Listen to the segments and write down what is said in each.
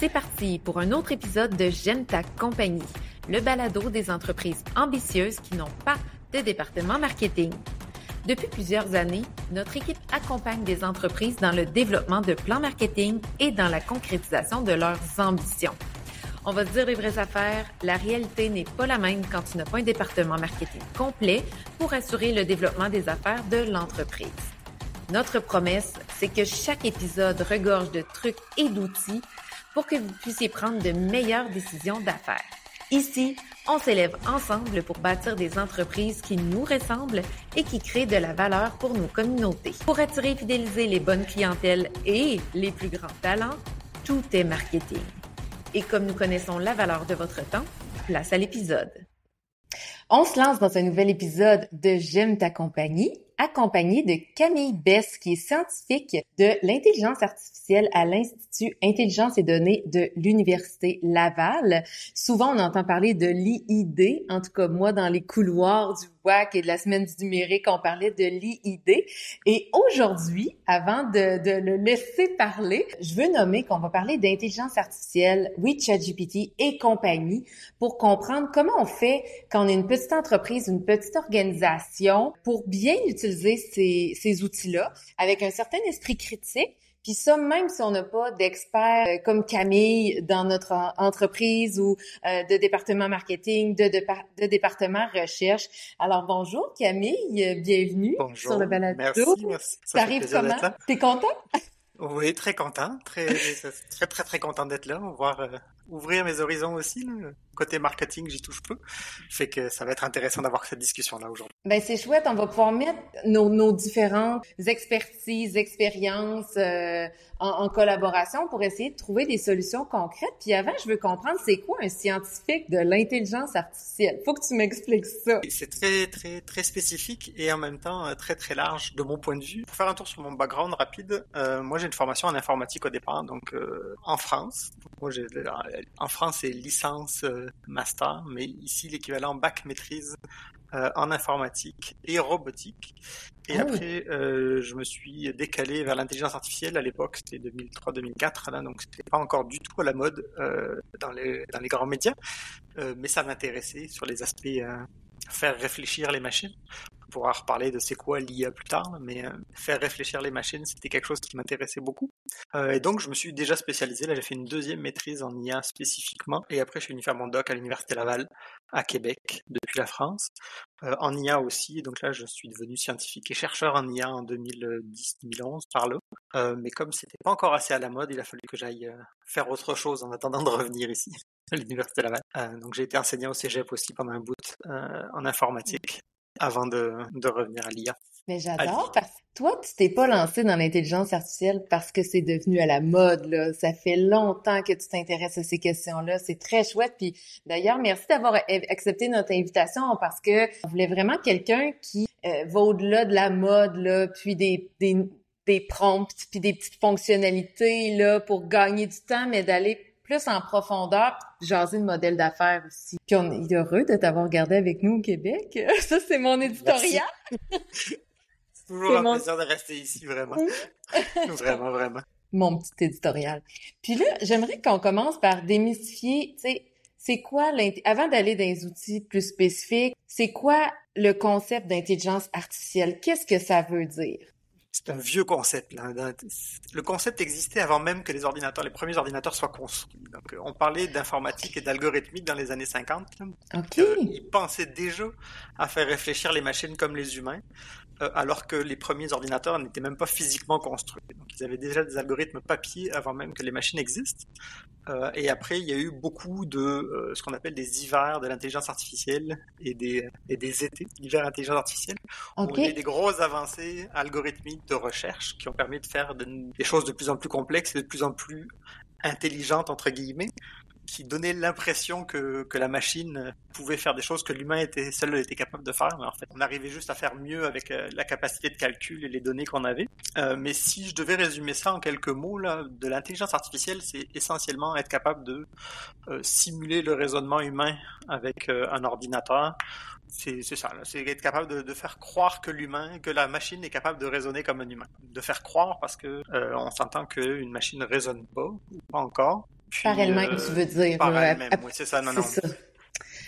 C'est parti pour un autre épisode de J'aime ta compagnie, le balado des entreprises ambitieuses qui n'ont pas de département marketing. Depuis plusieurs années, notre équipe accompagne des entreprises dans le développement de plans marketing et dans la concrétisation de leurs ambitions. On va se dire les vraies affaires, la réalité n'est pas la même quand tu n'as pas un département marketing complet pour assurer le développement des affaires de l'entreprise. Notre promesse, c'est que chaque épisode regorge de trucs et d'outils pour que vous puissiez prendre de meilleures décisions d'affaires. Ici, on s'élève ensemble pour bâtir des entreprises qui nous ressemblent et qui créent de la valeur pour nos communautés. Pour attirer et fidéliser les bonnes clientèles et les plus grands talents, tout est marketing. Et comme nous connaissons la valeur de votre temps, place à l'épisode. On se lance dans un nouvel épisode de J'aime ta compagnie, accompagné de Camille Besse, qui est scientifique de l'intelligence artificielle à l'Institut Intelligence et Données de l'Université Laval. Souvent, on entend parler de l'IID. En tout cas, moi, dans les couloirs du WAC et de la Semaine du numérique, on parlait de l'IID. Et aujourd'hui, avant de le laisser parler, je veux nommer qu'on va parler d'intelligence artificielle, oui, ChatGPT et compagnie, pour comprendre comment on fait quand on est une petite entreprise, une petite organisation, pour bien utiliser ces outils-là avec un certain esprit critique. Puis ça, même si on n'a pas d'experts comme Camille dans notre entreprise ou de département marketing, de département recherche. Alors bonjour Camille, bienvenue sur le balado. Merci. Ça arrive comment? T'es content? Oui, très content, très content d'être là. On va voir ouvrir mes horizons aussi, là. Côté marketing, j'y touche peu. Fait que ça va être intéressant d'avoir cette discussion-là aujourd'hui. Ben c'est chouette, on va pouvoir mettre nos différentes expertises, expériences en collaboration pour essayer de trouver des solutions concrètes. Puis avant, je veux comprendre, c'est quoi un scientifique de l'intelligence artificielle? Faut que tu m'expliques ça. C'est très spécifique et en même temps très large de mon point de vue. Pour faire un tour sur mon background rapide, moi j'ai une formation en informatique au départ, donc en France. Moi en France c'est licence master, mais ici l'équivalent bac maîtrise en informatique et robotique. Et après, je me suis décalé vers l'intelligence artificielle. À l'époque, c'était 2003-2004, là, donc c'était pas encore du tout à la mode dans les grands médias, mais ça m'intéressait sur les aspects faire réfléchir les machines. On pourra reparler de c'est quoi l'IA plus tard, mais faire réfléchir les machines, c'était quelque chose qui m'intéressait beaucoup. Et donc, je me suis déjà spécialisé. Là, j'ai fait une deuxième maîtrise en IA spécifiquement. Et après, je suis venu faire mon doc à l'Université Laval, à Québec, depuis la France. En IA aussi. Donc là, je suis devenu scientifique et chercheur en IA en 2010-2011, par là. Mais comme c'était pas encore assez à la mode, il a fallu que j'aille faire autre chose en attendant de revenir ici, à l'Université Laval. Donc, j'ai été enseignant au Cégep aussi pendant un bout en informatique avant de revenir à l'IA. Mais j'adore parce que toi, tu t'es pas lancé dans l'intelligence artificielle parce que c'est devenu à la mode, là. Ça fait longtemps que tu t'intéresses à ces questions-là. C'est très chouette. Puis d'ailleurs, merci d'avoir accepté notre invitation parce que on voulait vraiment quelqu'un qui va au-delà de la mode, là, puis des prompts, puis des petites fonctionnalités, là, pour gagner du temps, mais d'aller plus en profondeur, jaser de modèle d'affaires aussi. Puis on est heureux de t'avoir gardé avec nous au Québec. Ça, c'est mon éditorial. C'est toujours un plaisir de rester ici, vraiment. Vraiment. Mon petit éditorial. Puis là, j'aimerais qu'on commence par démystifier, tu sais, c'est quoi, avant d'aller dans les outils plus spécifiques, c'est quoi le concept d'intelligence artificielle? Qu'est-ce que ça veut dire? C'est un vieux concept, là. Le concept existait avant même que les premiers ordinateurs soient construits. Donc, on parlait d'informatique et d'algorithmique dans les années 50. Okay. Ils pensaient déjà à faire réfléchir les machines comme les humains, alors que les premiers ordinateurs n'étaient même pas physiquement construits. Donc, ils avaient déjà des algorithmes papier avant même que les machines existent. Et après, il y a eu beaucoup de ce qu'on appelle des hivers de l'intelligence artificielle et des étés d'hiver intelligence artificielle. Okay. Où il y a eu des grosses avancées algorithmiques de recherche qui ont permis de faire des choses de plus en plus complexes et de plus en plus intelligentes, entre guillemets, qui donnaient l'impression que la machine pouvait faire des choses que l'humain seul était capable de faire. Mais en fait, on arrivait juste à faire mieux avec la capacité de calcul et les données qu'on avait. Mais si je devais résumer ça en quelques mots, là, de l'intelligence artificielle, c'est essentiellement être capable de simuler le raisonnement humain avec un ordinateur. C'est ça, là. C'est être capable de faire croire que la machine est capable de raisonner comme un humain. De faire croire parce que on s'entend qu'une machine ne raisonne pas, ou pas encore. Par elle-même, tu veux dire. Par elle-même, oui, c'est ça. Non, c'est non. ça.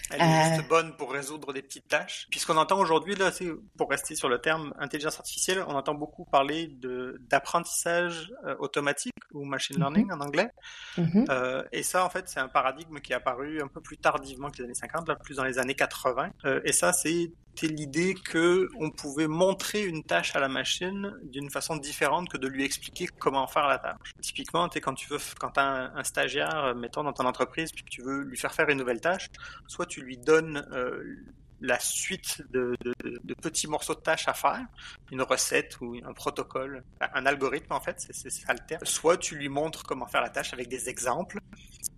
Elle est juste bonne pour résoudre des petites tâches. Puis ce qu'on entend aujourd'hui, là, c'est, pour rester sur le terme intelligence artificielle, on entend beaucoup parler d'apprentissage automatique ou machine learning en anglais. Et ça, en fait, c'est un paradigme qui est apparu un peu plus tardivement que les années 50, là, plus dans les années 80. Et ça, c'était l'idée que on pouvait montrer une tâche à la machine d'une façon différente que de lui expliquer comment faire la tâche. Typiquement, quand t'as un stagiaire, mettons, dans ton entreprise, puis que tu veux lui faire une nouvelle tâche, soit tu lui donnes la suite de petits morceaux de tâches à faire, une recette ou un protocole, un algorithme en fait, c'est ça le terme. Soit tu lui montres comment faire la tâche avec des exemples,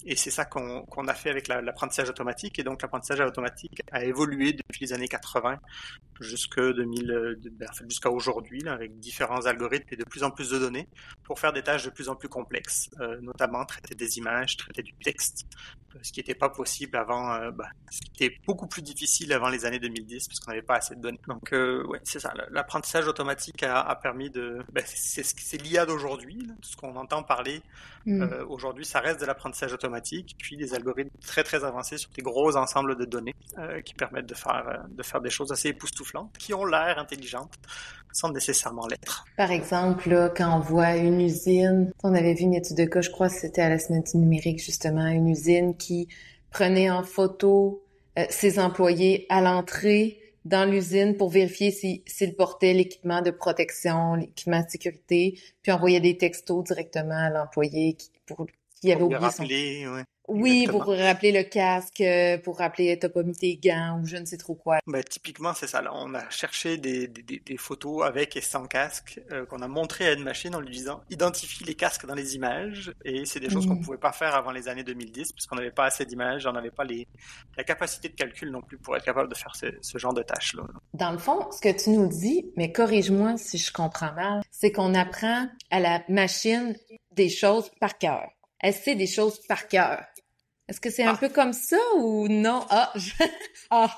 et c'est ça qu'on a fait avec l'apprentissage automatique. Et donc l'apprentissage automatique a évolué depuis les années 80 jusqu'à aujourd'hui, là, avec différents algorithmes et de plus en plus de données pour faire des tâches de plus en plus complexes, notamment traiter des images, traiter du texte, ce qui n'était pas possible avant, ce qui était beaucoup plus difficile avant les années 2010 parce qu'on n'avait pas assez de données. Donc ouais, c'est ça. L'apprentissage automatique a permis c'est l'IA d'aujourd'hui, tout ce qu'on entend parler aujourd'hui, ça reste de l'apprentissage automatique, puis des algorithmes très très avancés sur des gros ensembles de données qui permettent de faire des choses assez époustouflantes, qui ont l'air intelligentes sans nécessairement l'être. Par exemple, là, quand on voit une usine, on avait vu une étude de cas, je crois que c'était à la semaine du numérique justement, une usine qui prenait en photo ses employés à l'entrée dans l'usine pour vérifier s'ils portaient l'équipement de protection, l'équipement de sécurité, puis envoyait des textos directement à l'employé qui avait oublié son... Ouais. Oui, Exactement. pour rappeler le casque, pour rappeler t'as pas mis tes gants ou je ne sais trop quoi. Typiquement, c'est ça. Là, on a cherché des photos avec et sans casque qu'on a montré à une machine en lui disant identifie les casques dans les images. Et c'est des choses qu'on pouvait pas faire avant les années 2010 puisqu'on n'avait pas assez d'images, on n'avait pas la capacité de calcul non plus pour être capable de faire ce genre de tâches-là. Dans le fond, ce que tu nous dis, mais corrige-moi si je comprends mal, c'est qu'on apprend à la machine des choses par cœur. Elle sait des choses par cœur. Est-ce que c'est un peu comme ça ou non?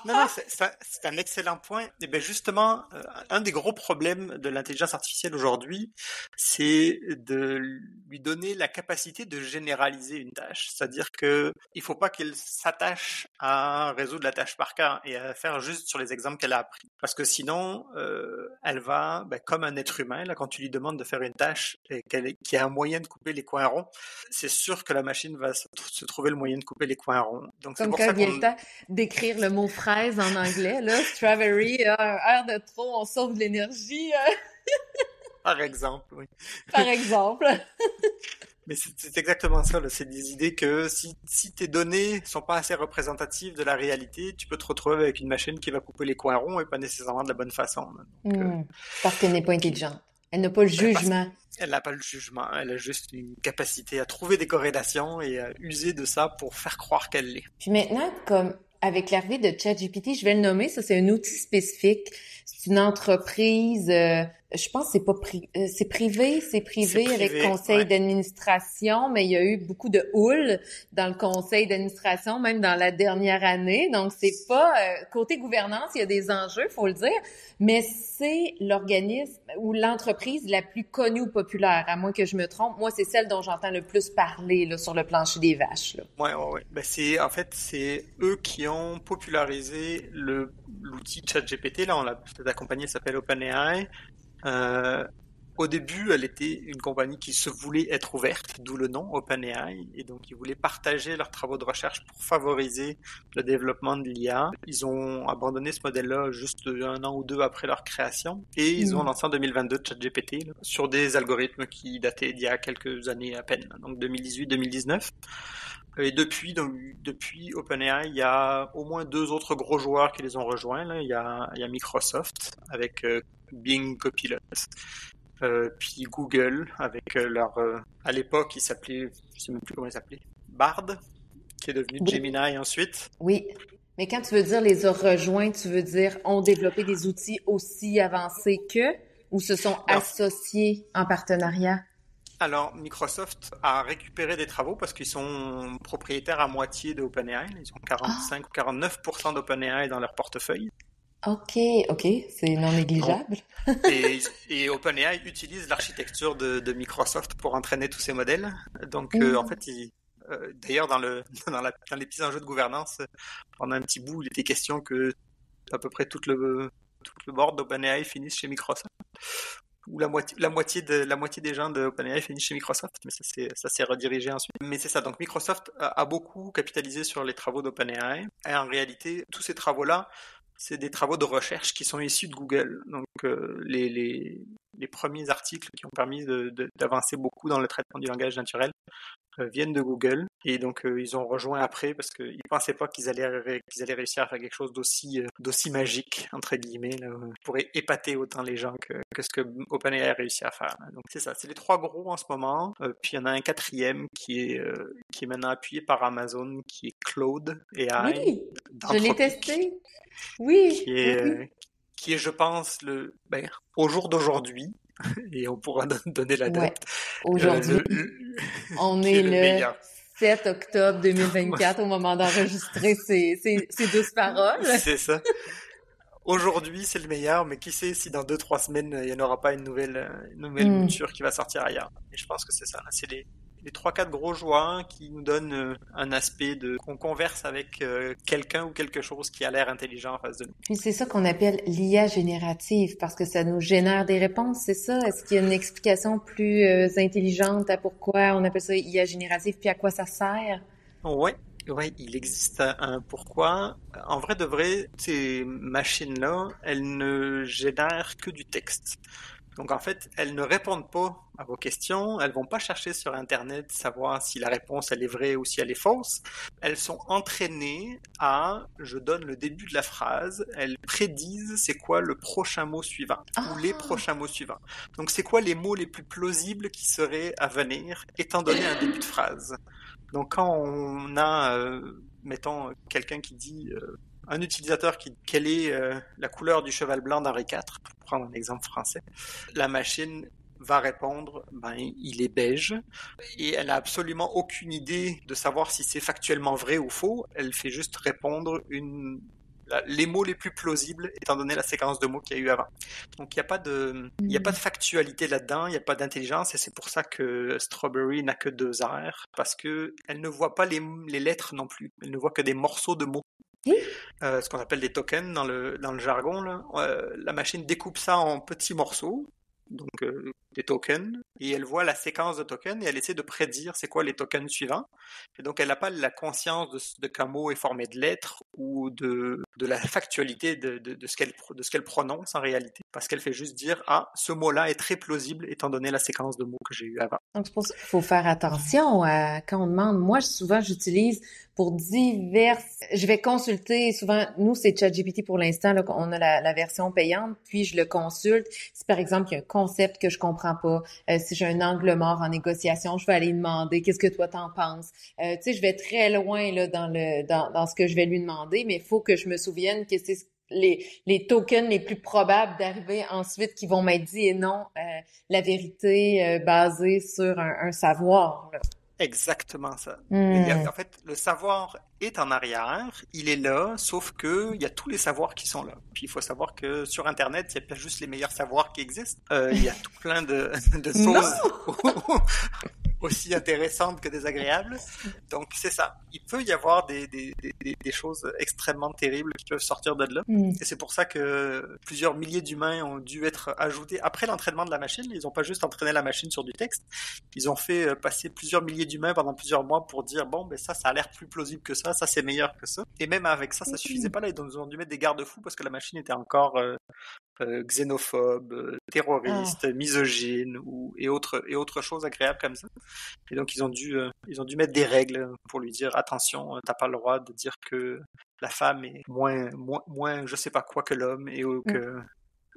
Non, c'est un excellent point. Et bien justement, un des gros problèmes de l'intelligence artificielle aujourd'hui, c'est de lui donner la capacité de généraliser une tâche. C'est-à-dire que il faut pas qu'elle s'attache à résoudre la tâche par cœur et à faire juste sur les exemples qu'elle a appris. Parce que sinon, elle va, comme un être humain, là, quand tu lui demandes de faire une tâche et qui a un moyen de couper les coins ronds, c'est sûr que la machine va se trouver le moyen de couper les coins ronds. Donc, comme quand vient le temps d'écrire le mot fraise en anglais, là, strawberry, heure de trop, on sauve de l'énergie. Par exemple, oui. Par exemple. Mais c'est exactement ça, là. C'est des idées que si tes données sont pas assez représentatives de la réalité, tu peux te retrouver avec une machine qui va couper les coins ronds et pas nécessairement de la bonne façon. Donc, parce qu'elle n'est pas intelligente. Elle n'a pas le jugement. Elle n'a pas le jugement, elle a juste une capacité à trouver des corrélations et à user de ça pour faire croire qu'elle l'est. Puis maintenant, comme avec l'arrivée de ChatGPT, je vais le nommer, ça c'est un outil spécifique, c'est une entreprise, je pense que c'est privé avec conseil d'administration, mais il y a eu beaucoup de houle dans le conseil d'administration, même dans la dernière année, donc c'est pas, côté gouvernance, il y a des enjeux, faut le dire, mais c'est l'organisme ou l'entreprise la plus connue ou populaire, à moins que je me trompe. Moi, c'est celle dont j'entends le plus parler là, sur le plancher des vaches. Là. Ouais. C'est eux qui ont popularisé l'outil ChatGPT. Là, cette compagnie s'appelle OpenAI. Au début, elle était une compagnie qui se voulait être ouverte, d'où le nom OpenAI, et donc ils voulaient partager leurs travaux de recherche pour favoriser le développement de l'IA. Ils ont abandonné ce modèle-là juste 1 an ou 2 après leur création, et ils ont lancé en 2022 ChatGPT là, sur des algorithmes qui dataient d'il y a quelques années à peine, donc 2018-2019. Et depuis OpenAI, il y a au moins 2 autres gros joueurs qui les ont rejoints. Là. Il y a Microsoft avec Bing Copilot, puis Google avec à l'époque, il s'appelait, je sais même plus comment il s'appelait, Bard, qui est devenu Gemini ensuite. Oui, mais quand tu veux dire les a rejoints, tu veux dire ont développé des outils aussi avancés qu'eux ou se sont associés en partenariat? Alors, Microsoft a récupéré des travaux parce qu'ils sont propriétaires à moitié de OpenAI. Ils ont 45 ou 49% d'OpenAI dans leur portefeuille. OK, c'est non négligeable. Et OpenAI utilise l'architecture de Microsoft pour entraîner tous ces modèles. Donc, en fait, D'ailleurs, dans les petits enjeux de gouvernance, pendant un petit bout, il était question que à peu près tout le board d'OpenAI finisse chez Microsoft. Ou la moitié des gens de OpenAI finissent chez Microsoft, mais ça s'est redirigé ensuite. Mais c'est ça, donc Microsoft a beaucoup capitalisé sur les travaux d'OpenAI. Et en réalité, tous ces travaux-là, c'est des travaux de recherche qui sont issus de Google. Donc les premiers articles qui ont permis d'avancer beaucoup dans le traitement du langage naturel viennent de Google, et donc ils ont rejoint après parce qu'ils pensaient pas qu'ils allaient réussir à faire quelque chose d'aussi magique entre guillemets là, pour épater autant les gens que ce que OpenAI a réussi à faire. Donc c'est ça, c'est les trois gros en ce moment. Puis il y en a un quatrième qui est maintenant appuyé par Amazon, qui est Claude AI, Oui, je l'ai testé. Oui, qui est, je pense, au jour d'aujourd'hui, et on pourra donner la date. Ouais. Aujourd'hui, on est le 7 octobre 2024 au moment d'enregistrer ces douces paroles. C'est ça. Aujourd'hui, c'est le meilleur, mais qui sait si dans 2-3 semaines, il n'y en aura pas une nouvelle mouture qui va sortir ailleurs. Et je pense que c'est ça. C'est les 3-4 gros joueurs qui nous donnent un aspect qu'on converse avec quelqu'un ou quelque chose qui a l'air intelligent en face de nous. Puis c'est ça qu'on appelle l'IA générative, parce que ça nous génère des réponses, c'est ça? Est-ce qu'il y a une explication plus intelligente à pourquoi on appelle ça IA générative, puis à quoi ça sert? Ouais, il existe un pourquoi. En vrai de vrai, ces machines-là, elles ne génèrent que du texte. Donc en fait, elles ne répondent pas à vos questions, elles vont pas chercher sur Internet savoir si la réponse elle est vraie ou si elle est fausse. Elles sont entraînées je donne le début de la phrase, elles prédisent c'est quoi le prochain mot suivant ou les prochains mots suivants. Donc c'est quoi les mots les plus plausibles qui seraient à venir étant donné un début de phrase. Donc quand on a, mettons, quelqu'un qui dit... un utilisateur quelle est la couleur du cheval blanc d'Henri IV, pour prendre un exemple français, la machine va répondre, il est beige, et elle n'a absolument aucune idée de savoir si c'est factuellement vrai ou faux, elle fait juste répondre les mots les plus plausibles étant donné la séquence de mots qu'il y a eu avant. Donc il n'y a pas de factualité là-dedans, il n'y a pas d'intelligence, et c'est pour ça que Strawberry n'a que 2 R, parce que elle ne voit pas les lettres non plus, elle ne voit que des morceaux de mots. Ce qu'on appelle des tokens dans le jargon là. La machine découpe ça en petits morceaux, donc des tokens, et elle voit la séquence de tokens et elle essaie de prédire c'est quoi les tokens suivants. Et donc elle n'a pas la conscience de qu'un mot est formé de lettres ou de la factualité de ce qu'elle prononce en réalité, parce qu'elle fait juste dire ce mot-là est très plausible étant donné la séquence de mots que j'ai eu avant. Donc c'est pour ça qu'il faut faire attention quand on demande. Moi, souvent j'utilise pour je vais consulter, souvent, nous, c'est ChatGPT pour l'instant, là, on a la version payante, puis je le consulte. Si, par exemple, il y a un concept que je comprends pas, si j'ai un angle mort en négociation, je vais aller demander, qu'est-ce que toi t'en penses? Tu sais, je vais très loin, là, dans ce que je vais lui demander, mais il faut que je me souvienne que c'est les tokens les plus probables d'arriver ensuite qui vont m'être dit et non la vérité basée sur un savoir, là. Exactement ça. En fait, le savoir est en arrière, il est là, sauf que il y a tous les savoirs qui sont là. Puis il faut savoir que sur Internet, il n'y a pas juste les meilleurs savoirs qui existent. Il y a tout plein de choses aussi intéressantes que désagréables. Donc c'est ça. Il peut y avoir des choses extrêmement terribles qui peuvent sortir de là. Et c'est pour ça que plusieurs milliers d'humains ont dû être ajoutés après l'entraînement de la machine. Ils n'ont pas juste entraîné la machine sur du texte. Ils ont fait passer plusieurs milliers d'humains pendant plusieurs mois pour dire ça a l'air plus plausible que ça c'est meilleur que ça. Et même avec ça suffisait pas là. Ils ont dû mettre des garde-fous parce que la machine était encore xénophobe, terroriste, misogyne et autres choses agréables comme ça. Et donc ils ont dû mettre des règles pour lui dire attention, t'as pas le droit de dire que la femme est moins je sais pas quoi que l'homme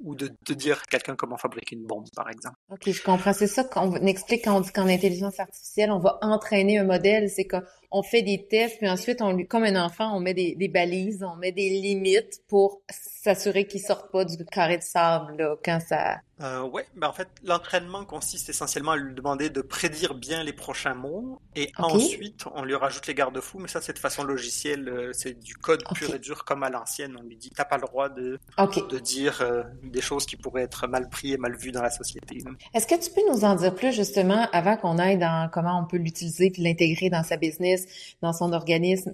ou de dire à quelqu'un comment fabriquer une bombe, par exemple. OK, je comprends. C'est ça qu'on explique quand on dit qu'en intelligence artificielle, on va entraîner un modèle. C'est qu'on fait des tests, puis ensuite, comme un enfant, on met des balises, on met des limites pour s'assurer qu'il ne sorte pas du carré de sable, là, quand ça... En fait, l'entraînement consiste essentiellement à lui demander de prédire bien les prochains mots, et ensuite, on lui rajoute les garde-fous, mais ça, c'est de façon logicielle, c'est du code pur et dur comme à l'ancienne. On lui dit, t'as pas le droit de dire des choses qui pourraient être mal prises et mal vues dans la société. Est-ce que tu peux nous en dire plus justement avant qu'on aille dans comment on peut l'utiliser puis l'intégrer dans sa business, dans son organisme?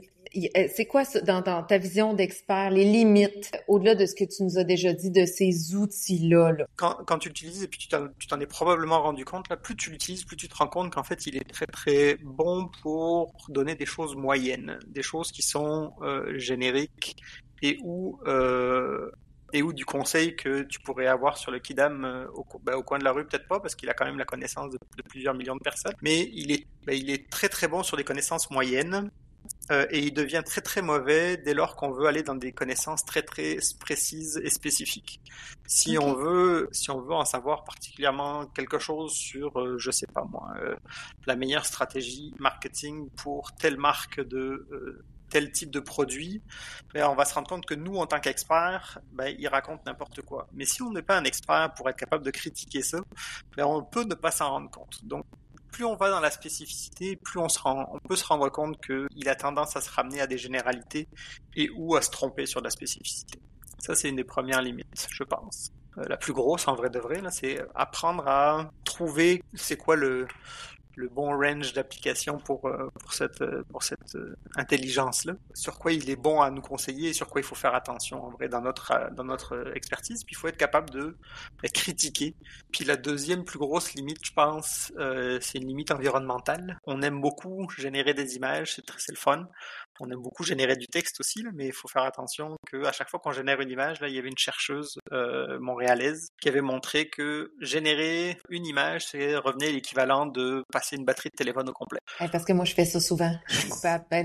C'est quoi dans ta vision d'expert, les limites, au-delà de ce que tu nous as déjà dit de ces outils-là? Là? Quand tu l'utilises, et puis tu t'en es probablement rendu compte, là, plus tu l'utilises, plus tu te rends compte qu'en fait, il est très très bon pour donner des choses moyennes, des choses qui sont génériques et où du conseil que tu pourrais avoir sur le Kidam au coin de la rue, peut-être pas, parce qu'il a quand même la connaissance de plusieurs millions de personnes, mais il est très très bon sur des connaissances moyennes. Et il devient très très mauvais dès lors qu'on veut aller dans des connaissances très très précises et spécifiques. Si on veut en savoir particulièrement quelque chose sur, je sais pas moi, la meilleure stratégie marketing pour telle marque de tel type de produit, on va se rendre compte que nous, en tant qu'experts, il raconte n'importe quoi. Mais si on n'est pas un expert pour être capable de critiquer ça, on peut ne pas s'en rendre compte. Donc, plus on va dans la spécificité, plus on peut se rendre compte qu'il a tendance à se ramener à des généralités et ou à se tromper sur la spécificité. Ça, c'est une des premières limites, je pense. La plus grosse, en vrai de vrai, là, c'est apprendre à trouver c'est quoi le bon range d'application pour cette intelligence-là. Sur quoi il est bon à nous conseiller et sur quoi il faut faire attention, en vrai, dans notre expertise. Puis il faut être capable de critiquer. Puis la deuxième plus grosse limite, je pense, c'est une limite environnementale. On aime beaucoup générer des images, c'est le fun. On aime beaucoup générer du texte aussi, là, mais il faut faire attention qu'à chaque fois qu'on génère une image, là, il y avait une chercheuse montréalaise qui avait montré que générer une image, c'est revenait l'équivalent de passer une batterie de téléphone au complet. Parce que moi, je fais ça souvent.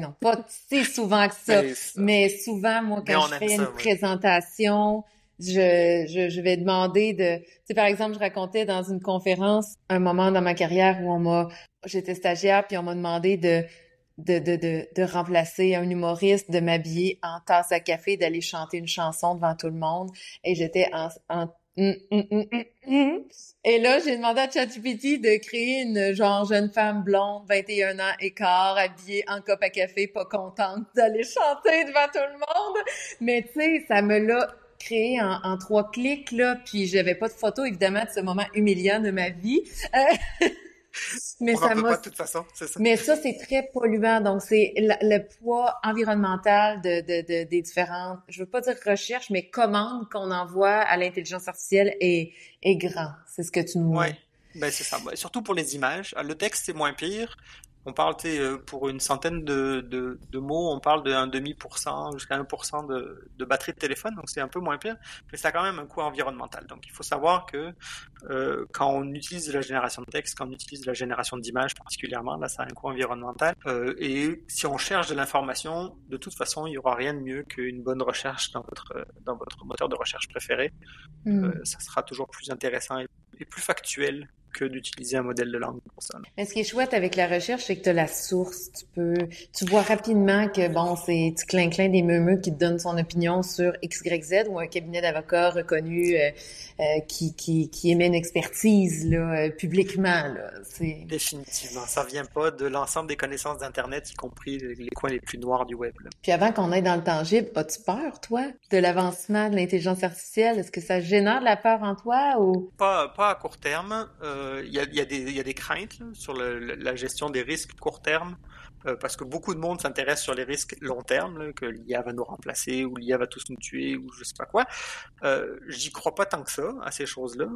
Non, pas si souvent que ça, mais souvent, moi, quand je fais une présentation, je vais demander tu sais, par exemple, je racontais dans une conférence un moment dans ma carrière où j'étais stagiaire, puis on m'a demandé de remplacer un humoriste, de m'habiller en tasse à café, d'aller chanter une chanson devant tout le monde. Et j'étais Et là, j'ai demandé à ChatGPT de créer une jeune femme blonde, 21 ans et quart, habillée en cope à café, pas contente d'aller chanter devant tout le monde. Mais tu sais, ça me l'a créé en 3 clics, là, puis j'avais pas de photo, évidemment, de ce moment humiliant de ma vie. Mais on ça peut pas de toute façon, c'est ça. Mais ça, c'est très polluant. Donc, c'est le poids environnemental des différentes, je veux pas dire recherches, mais commandes qu'on envoie à l'intelligence artificielle est grand. C'est ce que tu nous... Ouais, c'est ça. Surtout pour les images. Le texte, c'est moins pire. On parle, pour une centaine de mots, on parle de 0,5% jusqu'à 1% de batterie de téléphone, donc c'est un peu moins pire, mais ça a quand même un coût environnemental. Donc il faut savoir que quand on utilise la génération de texte, quand on utilise la génération d'images particulièrement, là ça a un coût environnemental. Et si on cherche de l'information, de toute façon, il n'y aura rien de mieux qu'une bonne recherche dans votre moteur de recherche préféré. Ça sera toujours plus intéressant et plus factuel que d'utiliser un modèle de langue pour ça. Mais ce qui est chouette avec la recherche, c'est que tu as la source. Tu vois rapidement que, c'est du clin-clin des meumeux qui te donne son opinion sur XYZ ou un cabinet d'avocats reconnu qui émet une expertise là, publiquement. Là. Définitivement. Ça vient pas de l'ensemble des connaissances d'Internet, y compris les coins les plus noirs du web. Là. Puis avant qu'on aille dans le tangible, as-tu peur, toi, de l'avancement de l'intelligence artificielle? Est-ce que ça génère de la peur en toi ou... Pas à court terme. Il y a des craintes là, sur la gestion des risques court terme, parce que beaucoup de monde s'intéresse sur les risques long terme, là, que l'IA va nous remplacer ou l'IA va tous nous tuer ou je sais pas quoi. J'y crois pas tant que ça à ces choses-là,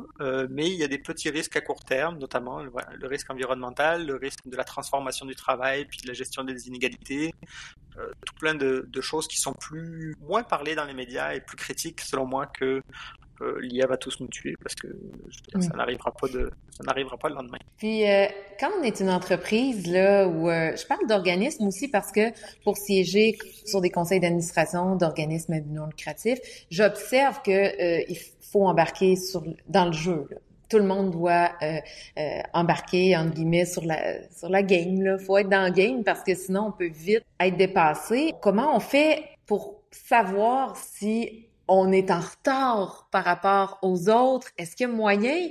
mais il y a des petits risques à court terme, notamment le risque environnemental, le risque de la transformation du travail, puis de la gestion des inégalités, tout plein de choses qui sont moins parlées dans les médias et plus critiques selon moi que l'IA va tous nous tuer parce que ça n'arrivera pas le lendemain. Puis quand on est une entreprise là où je parle d'organismes aussi parce que pour siéger sur des conseils d'administration d'organismes non lucratifs, j'observe que il faut embarquer dans le jeu. Là. Tout le monde doit embarquer entre guillemets sur la game là, faut être dans le game parce que sinon on peut vite être dépassé. Comment on fait pour savoir si on est en retard par rapport aux autres? Est-ce qu'il y a moyen?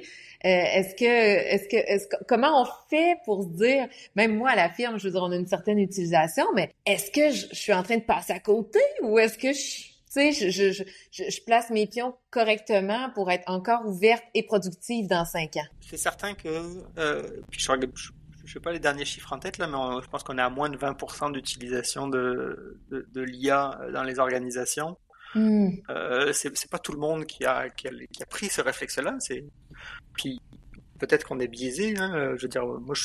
Comment on fait pour se dire, même moi à la firme, je veux dire, on a une certaine utilisation, mais est-ce que je suis en train de passer à côté ou est-ce que tu sais, je place mes pions correctement pour être encore ouverte et productive dans 5 ans. C'est certain que, puis je sais pas les derniers chiffres en tête là, mais je pense qu'on est à moins de 20% d'utilisation de l'IA dans les organisations. C'est pas tout le monde qui a pris ce réflexe-là. Puis peut-être qu'on est biaisé. Hein, je veux dire, moi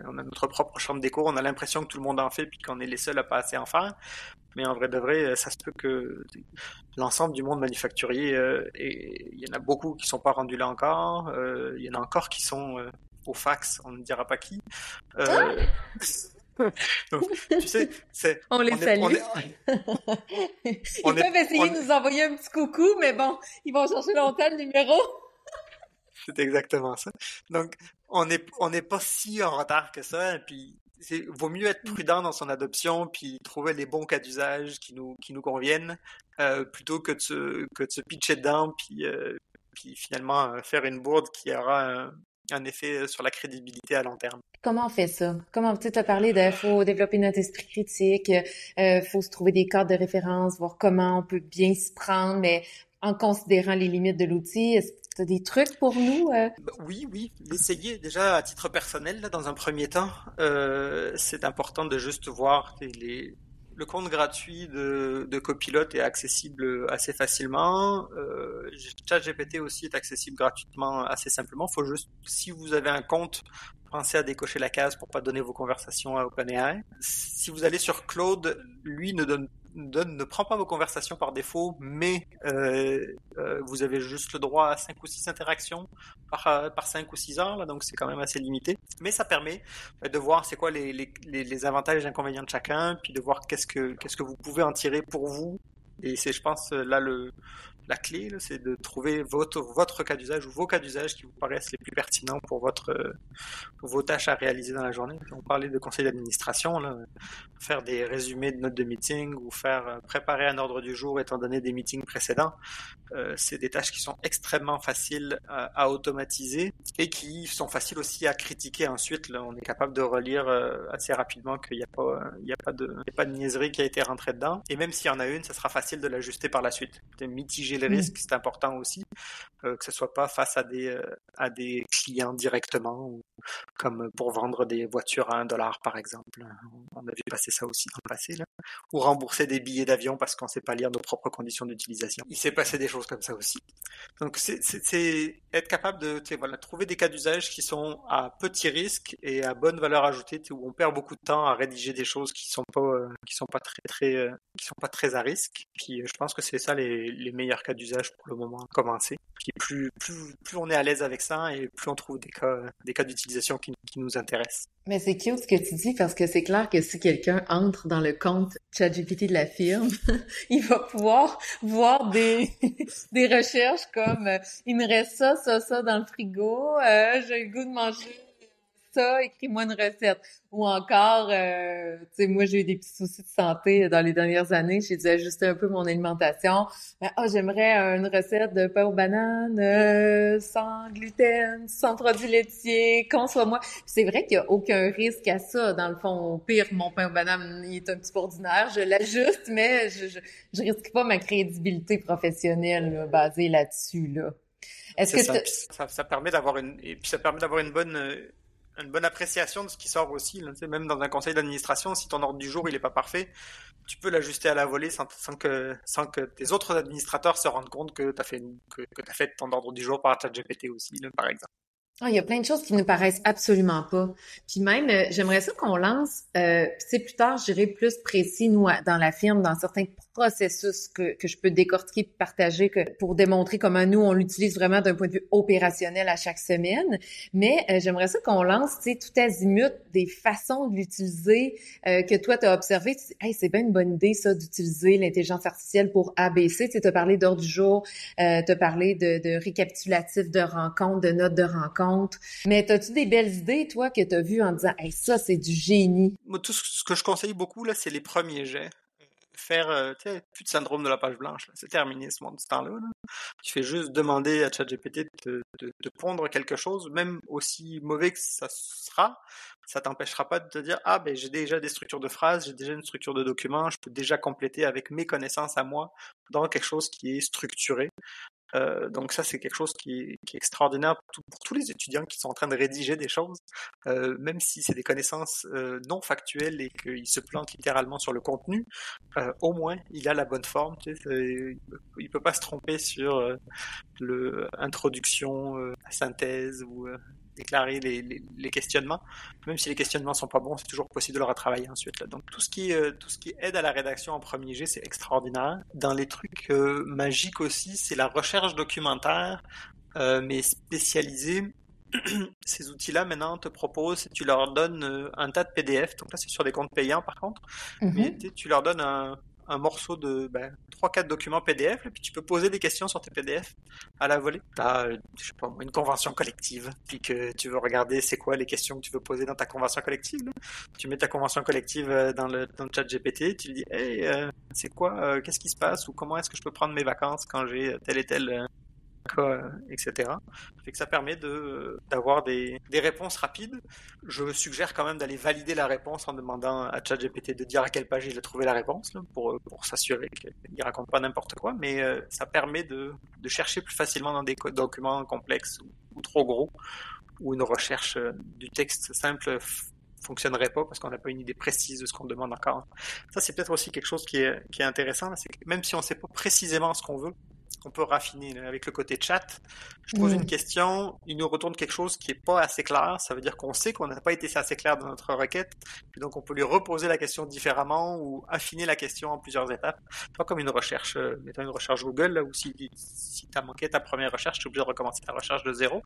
on a notre propre chambre d'écho, on a l'impression que tout le monde en fait, puis qu'on est les seuls à pas assez en faire. Mais en vrai de vrai, ça se peut que l'ensemble du monde manufacturier, et il y en a beaucoup qui sont pas rendus là encore. Il y en a encore qui sont au fax, on ne dira pas qui. Donc, tu sais, on les salue. Ils peuvent essayer de nous envoyer un petit coucou, mais bon, ils vont chercher longtemps le numéro. C'est exactement ça. Donc, on n'est pas si en retard que ça. Et puis, vaut mieux être prudent dans son adoption, puis trouver les bons cas d'usage qui nous conviennent, plutôt que de se pitcher dedans, puis finalement faire une bourde qui aura un effet sur la crédibilité à long terme. Comment on fait ça? Comment, tu as parlé faut développer notre esprit critique, faut se trouver des cadres de référence, voir comment on peut bien s'y prendre, mais en considérant les limites de l'outil. Est-ce que tu as des trucs pour nous? Oui. L'essayer déjà à titre personnel, là, dans un premier temps. C'est important de juste voir le compte gratuit de Copilot est accessible assez facilement. ChatGPT aussi est accessible gratuitement assez simplement. Faut juste, si vous avez un compte, pensez à décocher la case pour pas donner vos conversations à OpenAI. Si vous allez sur Claude, lui ne prend pas vos conversations par défaut, mais vous avez juste le droit à 5 ou 6 interactions par 5 ou 6 heures, là, donc c'est quand même assez limité. Mais ça permet de voir c'est quoi les avantages et les inconvénients de chacun, puis de voir qu'est-ce que vous pouvez en tirer pour vous. Et c'est, je pense, là la clé, là, c'est de trouver votre cas d'usage ou vos cas d'usage qui vous paraissent les plus pertinents pour vos tâches à réaliser dans la journée. On parlait de conseil d'administration, là, faire des résumés de notes de meeting ou préparer un ordre du jour étant donné des meetings précédents. C'est des tâches qui sont extrêmement faciles à automatiser et qui sont faciles aussi à critiquer ensuite. Là, on est capable de relire assez rapidement qu'il n'y a pas de niaiserie qui a été rentrée dedans. Et même s'il y en a une, ça sera facile de l'ajuster par la suite. De mitiger les risques, c'est important aussi, que ce soit pas face à des clients directement, ou comme pour vendre des voitures à $1 par exemple. On a vu passer ça aussi dans le passé, là. Ou rembourser des billets d'avion parce qu'on ne sait pas lire nos propres conditions d'utilisation. Il s'est passé des choses comme ça aussi. Donc c'est être capable de trouver des cas d'usage qui sont à petit risque et à bonne valeur ajoutée, où on perd beaucoup de temps à rédiger des choses qui sont pas très à risque. Puis je pense que c'est ça les meilleurs cas d'usage pour le moment à commencer. Puis plus on est à l'aise avec ça et plus on trouve des cas d'utilisation qui nous intéressent. Mais c'est cute ce que tu dis parce que c'est clair que si quelqu'un entre dans le compte ChatGPT de la firme, il va pouvoir voir des recherches comme il me reste ça dans le frigo, j'ai le goût de manger ça, écris-moi une recette. Ou encore, tu sais, moi j'ai eu des petits soucis de santé dans les dernières années, j'ai dû ajuster un peu mon alimentation. J'aimerais une recette de pain aux bananes sans gluten, sans produits laitiers, conçois-moi. Puis c'est vrai qu'il y a aucun risque à ça. Dans le fond, au pire, mon pain aux bananes, il est un petit peu ordinaire, je l'ajuste, mais je risque pas ma crédibilité professionnelle là, basée là-dessus là. Est-ce que ça permet d'avoir une bonne appréciation de ce qui sort aussi. Là. Même dans un conseil d'administration, si ton ordre du jour il est pas parfait, tu peux l'ajuster à la volée sans que tes autres administrateurs se rendent compte que tu as fait ton ordre du jour par ChatGPT aussi, là, par exemple. Il y a plein de choses qui nous paraissent absolument pas. Puis même, j'aimerais ça qu'on lance, plus tard, je dirais plus précis, nous, dans la firme, dans certains processus que je peux décortiquer et partager pour démontrer comment nous, on l'utilise vraiment d'un point de vue opérationnel à chaque semaine. Mais j'aimerais ça qu'on lance, tu sais, tout azimut, des façons de l'utiliser que toi, tu as observé. Tu dis, hey, c'est bien une bonne idée, ça, d'utiliser l'intelligence artificielle pour ABC. Tu as parlé d'ordre du jour, tu as parlé de récapitulatif de rencontres, de notes de rencontres. Mais as-tu des belles idées, toi, que tu as vues en disant « Hey, ça, c'est du génie ». Moi, tout ce que je conseille beaucoup, là, c'est les premiers jets. faire, tu sais, plus de syndrome de la page blanche, là. C'est terminé ce monde du temps-là, là. Tu fais juste demander à ChatGPT de pondre quelque chose, même aussi mauvais que ça sera, ça t'empêchera pas de te dire, ah ben j'ai déjà des structures de phrases, j'ai déjà une structure de document, je peux déjà compléter avec mes connaissances à moi dans quelque chose qui est structuré. Donc ça, c'est quelque chose qui est extraordinaire pour tous les étudiants qui sont en train de rédiger des choses, même si c'est des connaissances non factuelles et qu'ils se plantent littéralement sur le contenu, au moins il a la bonne forme. Tu sais, il peut pas se tromper sur l'introduction, la synthèse ou déclarer les questionnements. Même si les questionnements sont pas bons, c'est toujours possible de le retravailler ensuite, là. Donc tout ce qui aide à la rédaction en premier jet, c'est extraordinaire. Dans les trucs magiques aussi, c'est la recherche documentaire, mais spécialisée. Ces outils-là, maintenant, te proposent, tu leur donnes un tas de PDF. Donc là, c'est sur des comptes payants, par contre. Mais tu leur donnes un morceau de 3-4 documents PDF, et puis tu peux poser des questions sur tes PDF à la volée. T'as, je sais pas, une convention collective, puis que tu veux regarder c'est quoi les questions que tu veux poser dans ta convention collective, là. Tu mets ta convention collective dans le chat GPT, tu lui dis, hey, c'est quoi, qu'est-ce qui se passe, ou comment est-ce que je peux prendre mes vacances quand j'ai tel et tel cas, etc. Fait que ça permet d'avoir des réponses rapides. Je suggère quand même d'aller valider la réponse en demandant à ChatGPT de dire à quelle page il a trouvé la réponse, là, pour s'assurer qu'il raconte pas n'importe quoi, mais ça permet de chercher plus facilement dans des documents complexes ou trop gros, où une recherche du texte simple fonctionnerait pas parce qu'on n'a pas une idée précise de ce qu'on demande encore. Ça, c'est peut-être aussi quelque chose qui est intéressant, c'est que même si on sait pas précisément ce qu'on veut, on peut raffiner là, avec le côté chat. Je pose une question, il nous retourne quelque chose qui est pas assez clair. Ça veut dire qu'on sait qu'on n'a pas été assez clair dans notre requête. Et donc, on peut lui reposer la question différemment ou affiner la question en plusieurs étapes. Pas comme une recherche, mettons une recherche Google, là, où si tu as manqué ta première recherche, tu es obligé de recommencer ta recherche de zéro.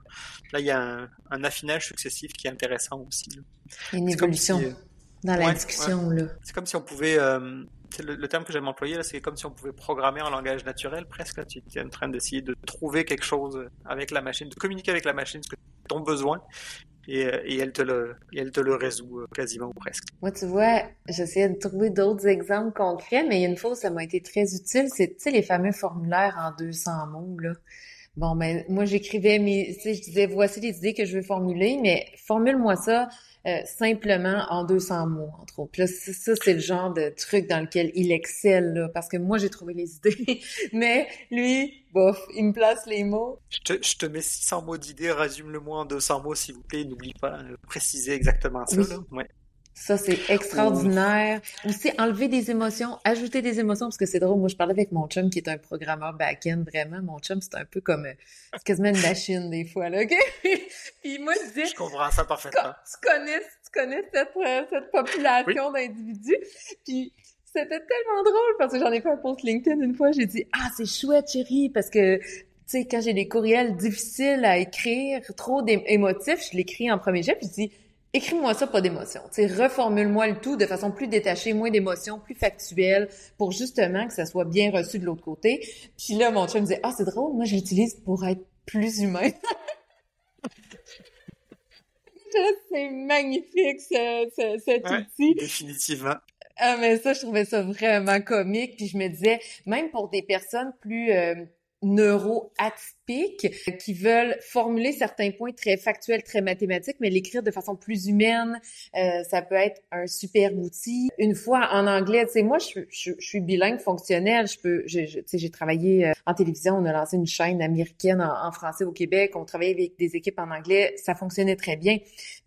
Là, il y a un affinage successif qui est intéressant aussi, là. Une évolution dans la discussion, là. C'est comme si on pouvait... le terme que j'aime employer, là, c'est comme si on pouvait programmer en langage naturel, presque. Là, tu es en train d'essayer de trouver quelque chose avec la machine, de communiquer avec la machine, ce que ton besoin, et elle te le résout quasiment ou presque. Moi, tu vois, j'essayais de trouver d'autres exemples concrets, mais il y a une fois où ça m'a été très utile, c'est, tu sais, les fameux formulaires en 200 mots, là. Bon, ben, moi, j'écrivais tu sais, je disais, voici les idées que je veux formuler, mais formule-moi ça simplement en 200 mots, entre autres. Là, ça, c'est le genre de truc dans lequel il excelle, là, parce que moi, j'ai trouvé les idées, mais lui, bof, il me place les mots. Je te mets 600 mots d'idées, résume-le-moi en 200 mots, s'il vous plaît, n'oublie pas de préciser exactement ça, là. Ouais. Ça, c'est extraordinaire. Aussi, enlever des émotions, ajouter des émotions, parce que c'est drôle. Moi, je parlais avec mon chum qui est un programmeur back-end, vraiment. Mon chum, c'est un peu comme, c'est quasiment une machine, des fois, là, OK? Puis moi, je disais... Je comprends ça parfaitement. Tu connais cette population d'individus. Puis c'était tellement drôle, parce que j'en ai fait un post LinkedIn une fois. J'ai dit, ah, c'est chouette, chérie, parce que... Tu sais, quand j'ai des courriels difficiles à écrire, trop émotifs, je l'écris en premier jet, puis je dis, écris-moi ça, pas d'émotion. Tu sais, reformule-moi le tout de façon plus détachée, moins d'émotion, plus factuelle, pour justement que ça soit bien reçu de l'autre côté. Puis là, mon chum me disait, ah, c'est drôle, moi, je l'utilise pour être plus humain. C'est magnifique, cet outil. Définitivement. Ah, mais ça, je trouvais ça vraiment comique. Puis je me disais, même pour des personnes plus neuroatypiques qui veulent formuler certains points très factuels, très mathématiques, mais l'écrire de façon plus humaine, ça peut être un super outil. Une fois en anglais, tu sais, moi, je suis bilingue fonctionnelle. Tu sais, j'ai travaillé en télévision. On a lancé une chaîne américaine en français au Québec. On travaillait avec des équipes en anglais. Ça fonctionnait très bien.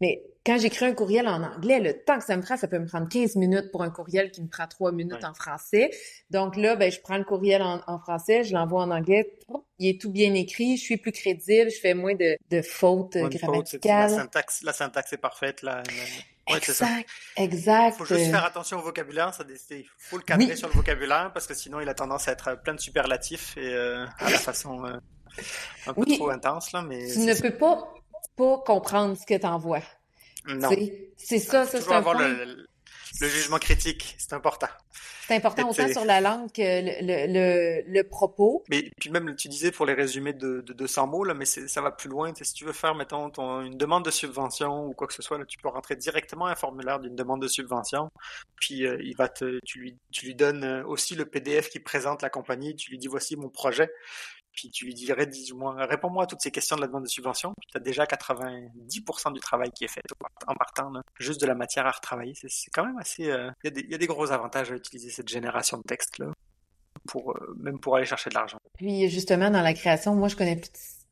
Mais quand j'écris un courriel en anglais, le temps que ça me prend, ça peut me prendre 15 minutes pour un courriel qui me prend 3 minutes en français. Donc là, ben, je prends le courriel en français, je l'envoie en anglais. Il est tout bien écrit, je suis plus crédible, je fais moins de fautes grammaticales. La syntaxe est parfaite. Ouais, exact, exact. Il faut juste faire attention au vocabulaire. Il faut le cadrer sur le vocabulaire parce que sinon, il a tendance à être plein de superlatifs et à la façon un peu trop intense. Là, mais tu ne peux pas comprendre ce que t'envoies. Non. C'est ça, c'est un point. Le jugement critique, c'est important. C'est important autant sur la langue que le propos. Mais puis même, tu disais pour les résumés de 200 mots, là, mais ça va plus loin. Si tu veux faire, mettons, une demande de subvention ou quoi que ce soit, là, tu peux rentrer directement un formulaire d'une demande de subvention. Puis tu lui donnes aussi le PDF qui présente la compagnie. Tu lui dis voici mon projet. Puis tu lui dirais, réponds-moi à toutes ces questions de la demande de subvention. Puis tu as déjà 90% du travail qui est fait en partant, là. Juste de la matière à retravailler. C'est quand même assez... Il y a des gros avantages à utiliser cette génération de texte là, même pour aller chercher de l'argent. Puis justement, dans la création, moi, je connais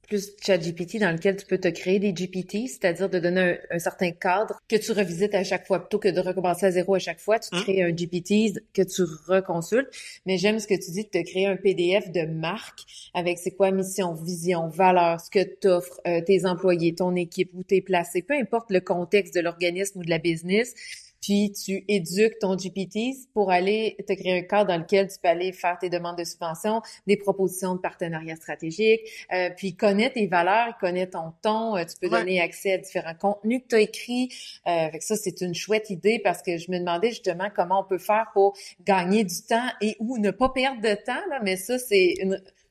plus ChatGPT dans lequel tu peux te créer des GPT, c'est-à-dire de donner un certain cadre que tu revisites à chaque fois. Plutôt que de recommencer à zéro à chaque fois, tu te crées un GPT que tu reconsultes. Mais j'aime ce que tu dis de te créer un PDF de marque avec c'est quoi mission, vision, valeur, ce que t'offres, tes employés, ton équipe, où t'es placé, peu importe le contexte de l'organisme ou de la business. Puis tu éduques ton GPT pour aller te créer un cadre dans lequel tu peux aller faire tes demandes de subvention, des propositions de partenariat stratégique, puis connaître tes valeurs, connaître ton ton, tu peux donner accès à différents contenus que tu as écrits. Fait que ça, c'est une chouette idée parce que je me demandais justement comment on peut faire pour gagner du temps et ou ne pas perdre de temps, là, mais ça,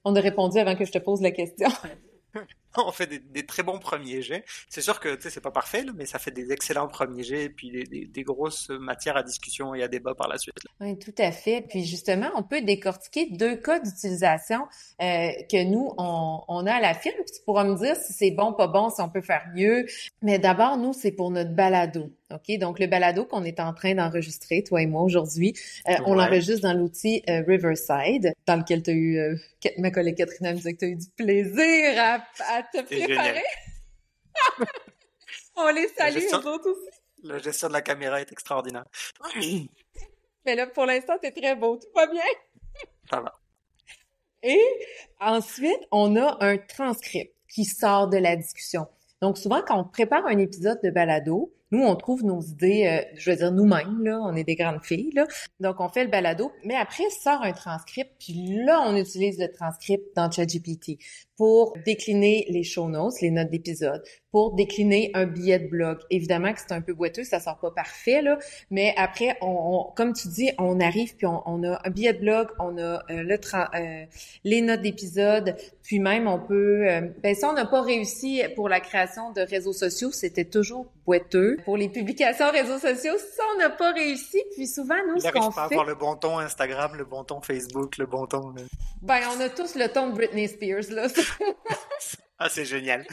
on a répondu avant que je te pose la question. On fait des très bons premiers jets. C'est sûr que c'est pas parfait, là, mais ça fait des excellents premiers jets et puis des grosses matières à discussion et à débat par la suite. Là. Oui, tout à fait. Puis justement, on peut décortiquer 2 cas d'utilisation que nous, on a à la firme. Puis tu pourras me dire si c'est bon, pas bon, si on peut faire mieux. Mais d'abord, nous, c'est pour notre balado. OK? Donc, le balado qu'on est en train d'enregistrer, toi et moi, aujourd'hui, on l'enregistre dans l'outil Riverside, dans lequel tu as eu, ma collègue Catherine me disait que tu as eu du plaisir à te préparer. On les salue, eux autres aussi. La gestion de la caméra est extraordinaire. Mais là, pour l'instant, t'es très beau. Tout va bien? Ça va. Et ensuite, on a un transcript qui sort de la discussion. Donc, souvent, quand on prépare un épisode de balado, nous, on trouve nos idées, je veux dire, nous-mêmes, là, on est des grandes filles, là. Donc, on fait le balado, mais après, sort un transcript, puis là, on utilise le transcript dans ChatGPT pour décliner les show notes, les notes d'épisode, pour décliner un billet de blog. Évidemment que c'est un peu boiteux, ça sort pas parfait, là, mais après, comme tu dis, on arrive, puis on a un billet de blog, on a les notes d'épisode, puis même, on peut... ça, on n'a pas réussi pour la création de réseaux sociaux, c'était toujours boiteux. Pour les publications réseaux sociaux, ça, on n'a pas réussi. Puis souvent, nous, ce qu'on fait... Il n'arrive pas à avoir le bon ton Instagram, le bon ton Facebook, le bon ton... On a tous le ton de Britney Spears, là. Ah, c'est génial.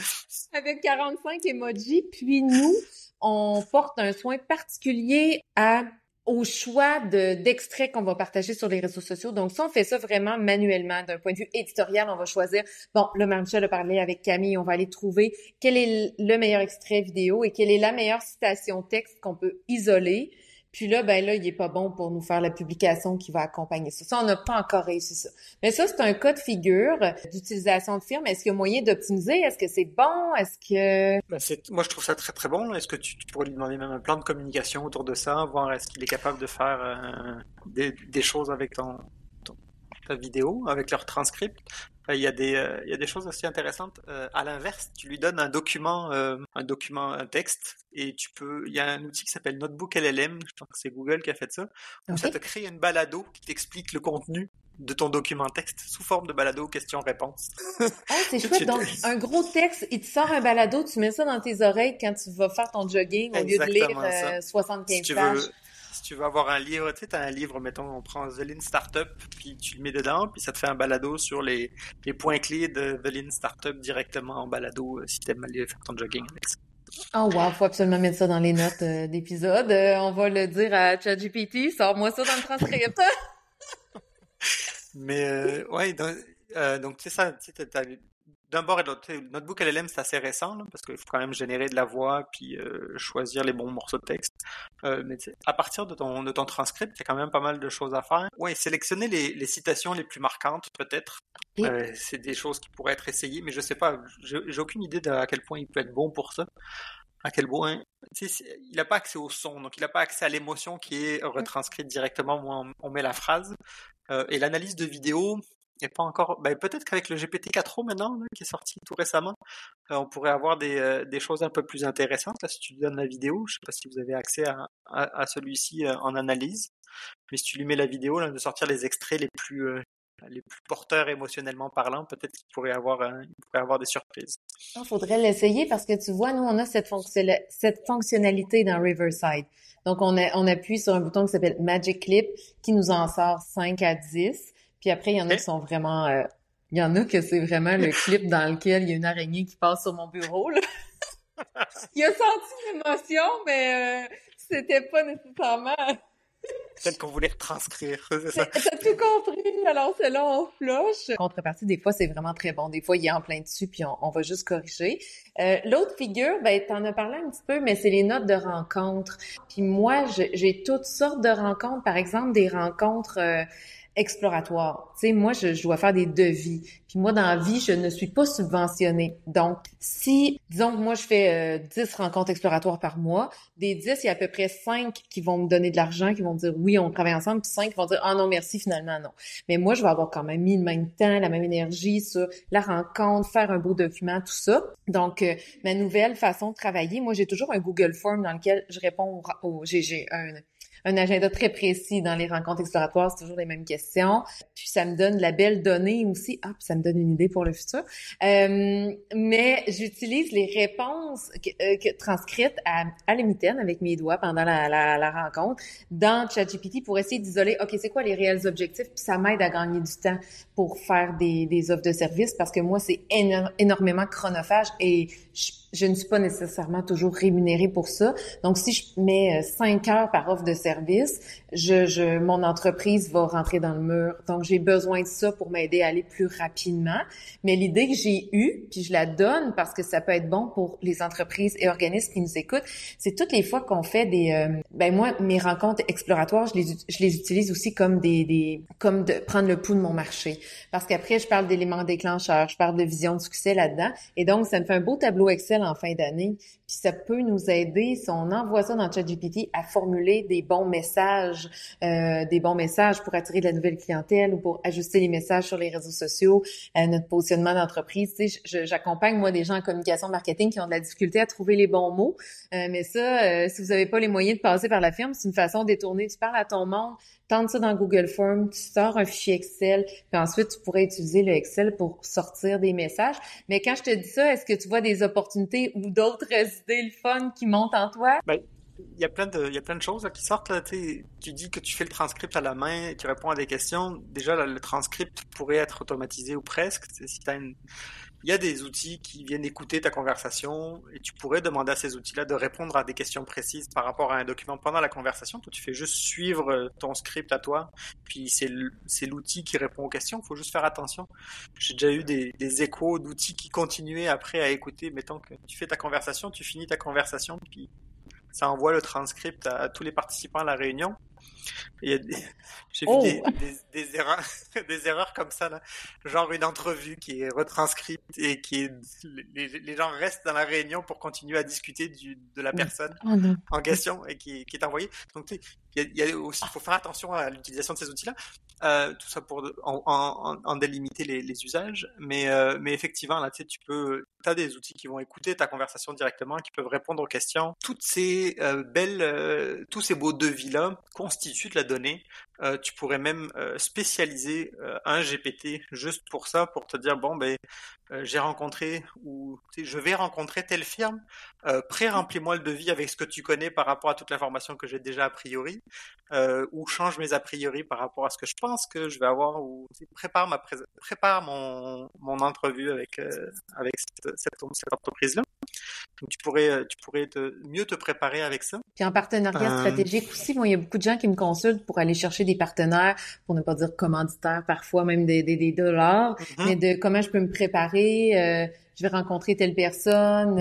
Avec 45 emojis. Puis nous, on porte un soin particulier au choix d'extraits qu'on va partager sur les réseaux sociaux. Donc, ça, on fait ça vraiment manuellement. D'un point de vue éditorial, on va choisir, là, Marie-Michel a parlé avec Camille, on va aller trouver quel est le meilleur extrait vidéo et quelle est la meilleure citation texte qu'on peut isoler. Puis là, il est pas bon pour nous faire la publication qui va accompagner ça. Ça, on n'a pas encore réussi ça. Mais ça, c'est un cas de figure d'utilisation de firme. Est-ce qu'il y a moyen d'optimiser? Est-ce que c'est bon? Est-ce que... Moi, je trouve ça très, très bon. Est-ce que tu pourrais lui demander même un plan de communication autour de ça, voir est-ce qu'il est capable de faire des choses avec ta vidéo, avec leur transcript? Il y a des choses aussi intéressantes. À l'inverse, tu lui donnes un document, un texte, et il y a un outil qui s'appelle Notebook LLM, je pense que c'est Google qui a fait ça, où ça te crée une balado qui t'explique le contenu de ton document texte sous forme de balado questions-réponses. C'est chouette. Donc, un gros texte, il te sort un balado, tu mets ça dans tes oreilles quand tu vas faire ton jogging au lieu de lire 75 pages. Si tu veux avoir un livre, tu sais, t'as un livre, mettons, on prend The Lean Startup, puis tu le mets dedans, puis ça te fait un balado sur les points clés de The Lean Startup directement en balado, si t'aimes aller faire ton jogging avec ça. Oh wow, faut absolument mettre ça dans les notes d'épisode. On va le dire à ChatGPT, sors-moi ça dans le transcript. Mais donc tu sais ça, tu sais, d'un bord et de l'autre, Notebook LLM, c'est assez récent, là, parce qu'il faut quand même générer de la voix puis choisir les bons morceaux de texte. Mais à partir de ton transcript, il y a quand même pas mal de choses à faire. Ouais, sélectionner les citations les plus marquantes, peut-être. C'est des choses qui pourraient être essayées, mais je sais pas, j'ai aucune idée à quel point il peut être bon pour ça. À quel point, tu sais, il n'a pas accès au son, donc il n'a pas accès à l'émotion qui est retranscrite directement. Moi, on met la phrase. Et l'analyse de vidéo, Et pas encore. Ben, peut-être qu'avec le GPT-4o maintenant, là, qui est sorti tout récemment, on pourrait avoir des choses un peu plus intéressantes. Là, si tu lui donnes la vidéo, je sais pas si vous avez accès à celui-ci en analyse, mais si tu lui mets la vidéo, là, de sortir les extraits les plus porteurs émotionnellement parlant, peut-être il pourrait avoir des surprises. Il faudrait l'essayer parce que tu vois, nous, on a cette fonctionnalité dans Riverside. Donc, on appuie sur un bouton qui s'appelle Magic Clip qui nous en sort 5 à 10. Puis après, il y en a qui sont vraiment... il y en a que c'est vraiment le clip dans lequel il y a une araignée qui passe sur mon bureau, là. Il a senti l'émotion, mais c'était pas nécessairement... Peut-être qu'on voulait retranscrire, c'est ça. T'as tout compris, alors c'est là, on flush. Contrepartie, des fois, c'est vraiment très bon. Des fois, il est en plein dessus, puis on va juste corriger. L'autre figure, ben, t'en as parlé un petit peu, mais c'est les notes de rencontres. Puis moi, j'ai toutes sortes de rencontres. Par exemple, des rencontres exploratoires. Tu sais, moi, je dois faire des devis. Puis moi, dans la vie, je ne suis pas subventionnée. Donc, si, disons que moi, je fais 10 rencontres exploratoires par mois, des 10, il y a à peu près 5 qui vont me donner de l'argent, qui vont me dire oui, on travaille ensemble, puis 5 qui vont dire ah non, merci, finalement, non. Mais moi, je vais avoir quand même mis le même temps, la même énergie sur la rencontre, faire un beau document, tout ça. Donc, ma nouvelle façon de travailler, moi, j'ai toujours un Google Form dans lequel je réponds j'ai un agenda très précis dans les rencontres exploratoires, c'est toujours les mêmes questions. Puis ça me donne de la belle donnée aussi. Ah, puis ça me donne une idée pour le futur. Mais j'utilise les réponses transcrites à la mitaine avec mes doigts pendant la rencontre dans ChatGPT pour essayer d'isoler, OK, c'est quoi les réels objectifs? Puis ça m'aide à gagner du temps pour faire des offres de services parce que moi, c'est énormément chronophage et je ne suis pas nécessairement toujours rémunérée pour ça. Donc, si je mets 5 heures par offre de service, mon entreprise va rentrer dans le mur. Donc, j'ai besoin de ça pour m'aider à aller plus rapidement. Mais l'idée que j'ai eue, puis je la donne parce que ça peut être bon pour les entreprises et organismes qui nous écoutent, c'est toutes les fois qu'on fait moi, mes rencontres exploratoires, je les utilise aussi comme comme de prendre le pouls de mon marché. Parce qu'après, je parle d'éléments déclencheurs, je parle de vision de succès là-dedans. Et donc, ça me fait un beau tableau Excel en fin d'année. Puis ça peut nous aider, si on envoie ça dans ChatGPT, à formuler des bons messages pour attirer de la nouvelle clientèle ou pour ajuster les messages sur les réseaux sociaux, notre positionnement d'entreprise. Tu sais, j'accompagne, moi, des gens en communication marketing qui ont de la difficulté à trouver les bons mots. Mais ça, si vous n'avez pas les moyens de passer par la firme, c'est une façon détournée. Tu parles à ton monde, tente ça dans Google Form, tu sors un fichier Excel, puis ensuite, tu pourrais utiliser le Excel pour sortir des messages. Mais quand je te dis ça, est-ce que tu vois des opportunités ou d'autres idées le fun qui montent en toi? Ben, il y a plein de choses là, qui sortent. Là, tu dis que tu fais le transcript à la main, qui répond à des questions. Déjà, là, le transcript pourrait être automatisé ou presque. Si il y a des outils qui viennent écouter ta conversation et tu pourrais demander à ces outils-là de répondre à des questions précises par rapport à un document pendant la conversation. Toi, tu fais juste suivre ton script à toi, puis c'est l'outil qui répond aux questions. Il faut juste faire attention. J'ai déjà eu des échos d'outils qui continuaient après à écouter. Mettons que tu fais ta conversation, tu finis ta conversation, puis ça envoie le transcript à tous les participants à la réunion. J'ai vu des erreurs, des erreurs comme ça, là. Genre une entrevue qui est retranscrite et les gens restent dans la réunion pour continuer à discuter de la personne en question et qui est envoyée. Donc, il y a aussi, il faut faire attention à l'utilisation de ces outils-là. Tout ça pour en délimiter les usages, mais effectivement là, tu as des outils qui vont écouter ta conversation directement, qui peuvent répondre aux questions. Toutes ces tous ces beaux devis-là constituent de la donnée. Tu pourrais même spécialiser un GPT juste pour ça, pour te dire bon ben j'ai rencontré ou je vais rencontrer telle firme, pré-remplis-moi le devis avec ce que tu connais par rapport à toute l'information que j'ai déjà a priori, ou change mes a priori par rapport à ce que je pense que je vais avoir, ou prépare mon entrevue avec cette entreprise-là. Donc tu pourrais mieux te préparer avec ça. Puis en partenariat stratégique aussi, moi, il y a beaucoup de gens qui me consultent pour aller chercher des partenaires, pour ne pas dire commanditaires, parfois même des dollars, mais de comment je peux me préparer, je vais rencontrer telle personne,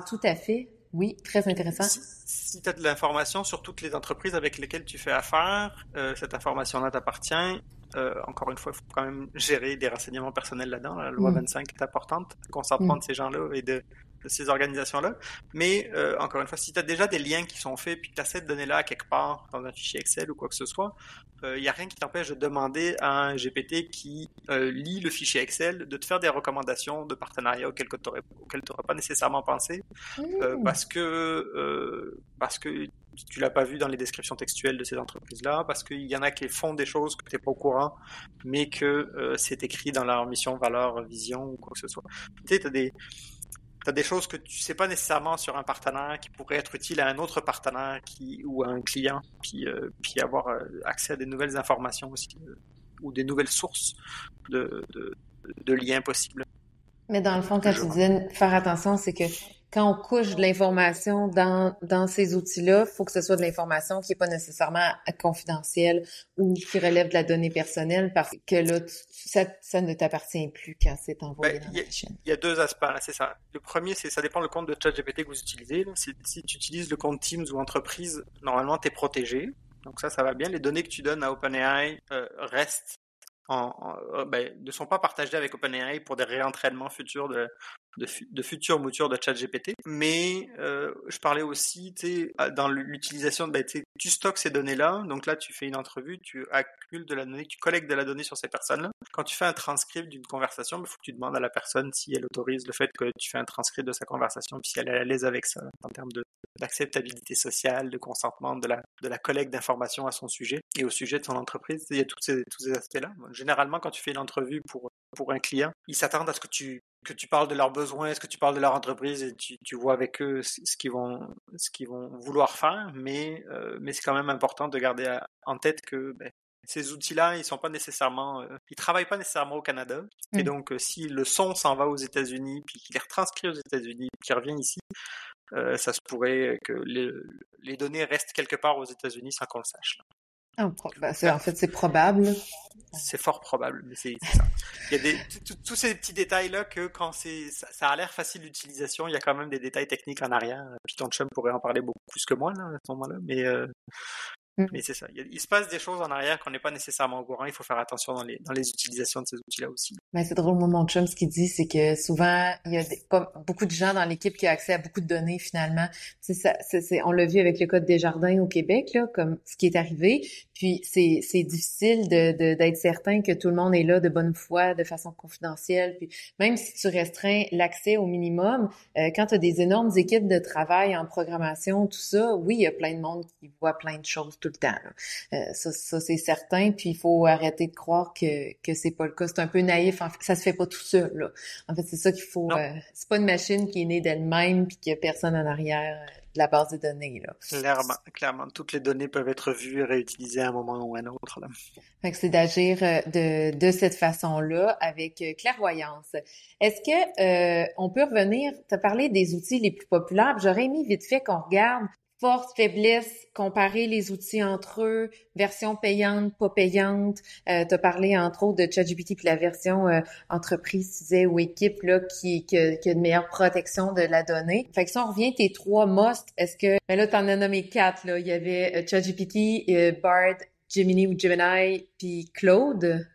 tout à fait. Oui, très intéressant. Si tu as de l'information sur toutes les entreprises avec lesquelles tu fais affaire, cette information-là t'appartient. Encore une fois, il faut quand même gérer des renseignements personnels là-dedans. La loi 25 est importante. Consentement de ces gens-là et de ces organisations-là. Mais encore une fois, si tu as déjà des liens qui sont faits puis que tu as cette donnée-là quelque part dans un fichier Excel ou quoi que ce soit, il n'y a rien qui t'empêche de demander à un GPT qui lit le fichier Excel de te faire des recommandations de partenariats auxquels tu n'aurais pas nécessairement pensé parce que tu l'as pas vu dans les descriptions textuelles de ces entreprises-là, parce qu'il y en a qui font des choses que tu n'es pas au courant, mais que c'est écrit dans leur mission, valeur, vision ou quoi que ce soit. Tu sais, t'as des choses que tu sais pas nécessairement sur un partenaire qui pourraient être utiles à un autre partenaire ou à un client, puis avoir accès à des nouvelles informations aussi, ou des nouvelles sources de liens possibles. Mais dans le fond, quand tu disais faire attention, c'est que quand on couche de l'information dans ces outils-là, il faut que ce soit de l'information qui n'est pas nécessairement confidentielle ou qui relève de la donnée personnelle parce que là, ça ne t'appartient plus quand c'est envoyé dans la machine. Il y a deux aspects, là, c'est ça. Le premier, ça dépend le compte de ChatGPT que vous utilisez. Là. Si tu utilises le compte Teams ou entreprise, normalement, tu es protégé. Donc ça va bien. Les données que tu donnes à OpenAI restent ne sont pas partagés avec OpenAI pour des réentraînements futurs de futures moutures de ChatGPT. Mais je parlais aussi, dans l'utilisation, tu stockes ces données-là. Donc là, tu fais une entrevue, tu accumules de la donnée, tu collectes de la donnée sur ces personnes-là. Quand tu fais un transcript d'une conversation, il faut que tu demandes à la personne si elle autorise le fait que tu fais un transcript de sa conversation, puis si elle est à l'aise avec ça, en termes d'acceptabilité sociale, de consentement, de la collecte d'informations à son sujet et au sujet de son entreprise. Il y a tous ces aspects-là. Généralement, quand tu fais une entrevue pour un client, ils s'attendent à ce que tu parles de leurs besoins, ce que tu parles de leur entreprise et tu vois avec eux ce qu'ils vont vouloir faire, mais c'est quand même important de garder en tête que ces outils-là, ils travaillent pas nécessairement au Canada. Et donc, si le son s'en va aux États-Unis, puis qu'il est retranscrit aux États-Unis, puis qu'il revient ici, ça se pourrait que les données restent quelque part aux États-Unis sans qu'on le sache. En fait, c'est probable. C'est fort probable, mais c'est ça. Il y a tous ces petits détails-là que quand ça a l'air facile d'utilisation, il y a quand même des détails techniques en arrière. Puis ton chum pourrait en parler beaucoup plus que moi là, à ce moment-là, mais c'est ça. Il se passe des choses en arrière qu'on n'est pas nécessairement au courant. Il faut faire attention dans les utilisations de ces outils-là aussi. C'est drôle, mon chum, ce qu'il dit, c'est que souvent, il y a pas beaucoup de gens dans l'équipe qui ont accès à beaucoup de données, finalement. On l'a vu avec le Code Desjardins au Québec, là, comme ce qui est arrivé. Puis, c'est difficile d'être certain que tout le monde est là de bonne foi, de façon confidentielle. Puis, même si tu restreins l'accès au minimum, quand tu as des énormes équipes de travail en programmation, tout ça, oui, il y a plein de monde qui voit plein de choses tout le temps. Ça c'est certain. Puis, il faut arrêter de croire que c'est pas le cas. C'est un peu naïf. En fait, ça se fait pas tout seul, là. En fait, c'est ça qu'il faut. C'est pas une machine qui est née d'elle-même puis qu'il y a personne en arrière de la base de données, là. Clairement, toutes les données peuvent être vues et réutilisées à un moment ou à un autre, là. Fait que c'est d'agir de cette façon-là avec clairvoyance. Est-ce que on peut revenir, t'as parlé des outils les plus populaires, j'aurais aimé vite fait qu'on regarde force, faiblesse, comparer les outils entre eux, version payante, pas payante. T'as parlé entre autres de ChatGPT puis la version entreprise, tu disais, ou équipe là qui a une meilleure protection de la donnée. Fait que si on revient tes trois must, est-ce que là t'en as nommé 4 là, il y avait ChatGPT, Bard, Gemini ou Gemini puis Claude.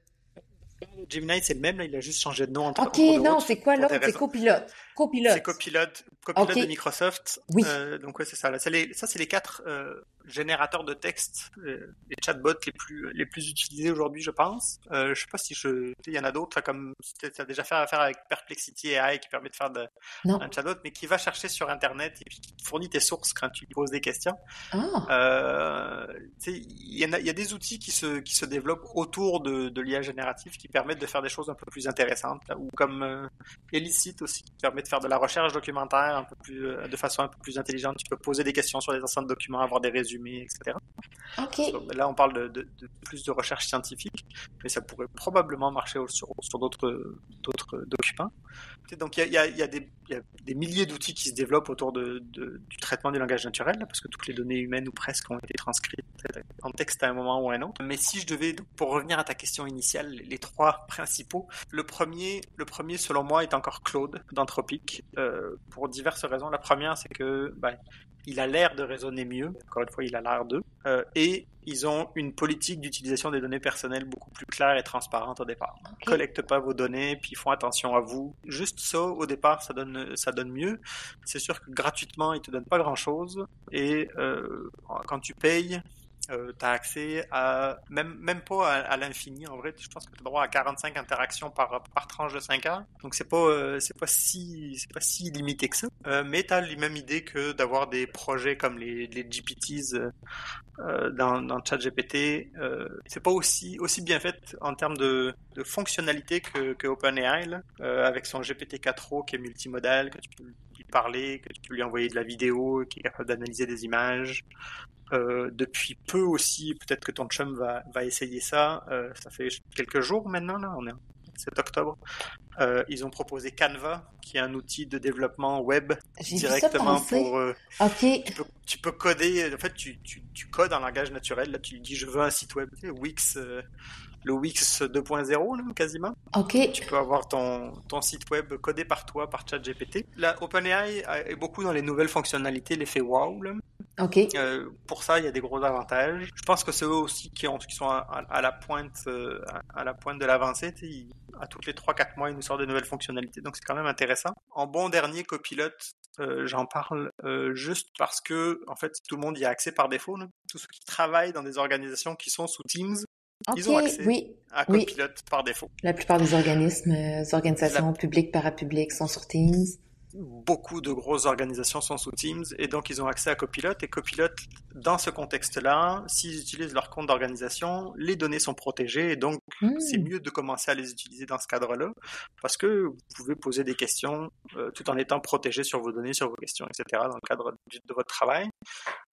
Gemini, c'est le même, là, il a juste changé de nom entre OK, non, c'est quoi l'autre? C'est Copilot. C'est Copilot Okay. de Microsoft. Oui. Donc ouais, c'est ça. Là, c'est les 4 générateurs de texte, les chatbots les plus utilisés aujourd'hui, je pense. Je sais pas si il y en a d'autres, comme tu as déjà fait affaire avec Perplexity AI qui permet de faire un chatbot, mais qui va chercher sur Internet et puis qui te fournit tes sources quand tu lui poses des questions. Il y a des outils qui se développent autour de l'IA générative qui permettent de faire des choses un peu plus intéressantes, là, ou comme Elicit aussi, qui permet de faire de la recherche documentaire de façon un peu plus intelligente. Tu peux poser des questions sur les anciens documents, avoir des résumés, etc. Okay. Là, on parle de plus de recherche scientifique, mais ça pourrait probablement marcher sur d'autres documents. Donc, il y a des milliers d'outils qui se développent autour du traitement du langage naturel, là, parce que toutes les données humaines ou presque ont été transcrites en texte à un moment ou à un autre. Mais si je devais, pour revenir à ta question initiale, les 3 principaux, le premier, selon moi, est encore Claude d'Anthropic, pour diverses raisons. La première, c'est que il a l'air de raisonner mieux. Encore une fois, il a l'air d'eux. Et ils ont une politique d'utilisation des données personnelles beaucoup plus claire et transparente au départ. Ils ne collectent pas vos données, puis ils font attention à vous. Juste ça, au départ, ça donne mieux. C'est sûr que gratuitement, ils ne te donnent pas grand-chose. Et quand tu payes, tu as accès à, même pas à l'infini. En vrai, je pense que tu as droit à 45 interactions par tranche de 5 heures. Donc, c'est pas si limité que ça. Mais tu as la même idée que d'avoir des projets comme les GPTs dans ChatGPT. C'est pas aussi bien fait en termes de fonctionnalité que OpenAI, là, avec son GPT-4o qui est multimodal, que tu peux lui parler, que tu peux lui envoyer de la vidéo, qui est capable d'analyser des images. Depuis peu aussi, peut-être que ton chum va essayer ça. Ça fait quelques jours maintenant, là, on est 7 octobre. Ils ont proposé Canva, qui est un outil de développement web directement pour. Tu peux coder. En fait, tu codes en langage naturel. Là, tu lui dis, je veux un site web. Wix. Le Wix 2.0, là, quasiment. Tu peux avoir ton site web codé par toi, par ChatGPT. Là, OpenAI est beaucoup dans les nouvelles fonctionnalités, l'effet wow. Là. Pour ça, il y a des gros avantages. Je pense que c'est eux aussi qui sont à la pointe de l'avancée. À toutes les 3-4 mois, ils nous sortent de nouvelles fonctionnalités. Donc, c'est quand même intéressant. En bon dernier Copilot, j'en parle juste parce que, en fait, tout le monde y a accès par défaut. Là. Tous ceux qui travaillent dans des organisations qui sont sous Teams, ils ont accès à Copilot par défaut. La plupart des organisations publiques, parapubliques sont sur Teams. Beaucoup de grosses organisations sont sous Teams et donc ils ont accès à Copilot. Et Copilot, dans ce contexte-là, s'ils utilisent leur compte d'organisation, les données sont protégées et donc c'est mieux de commencer à les utiliser dans ce cadre-là parce que vous pouvez poser des questions tout en étant protégé sur vos données, sur vos questions, etc. dans le cadre de votre travail.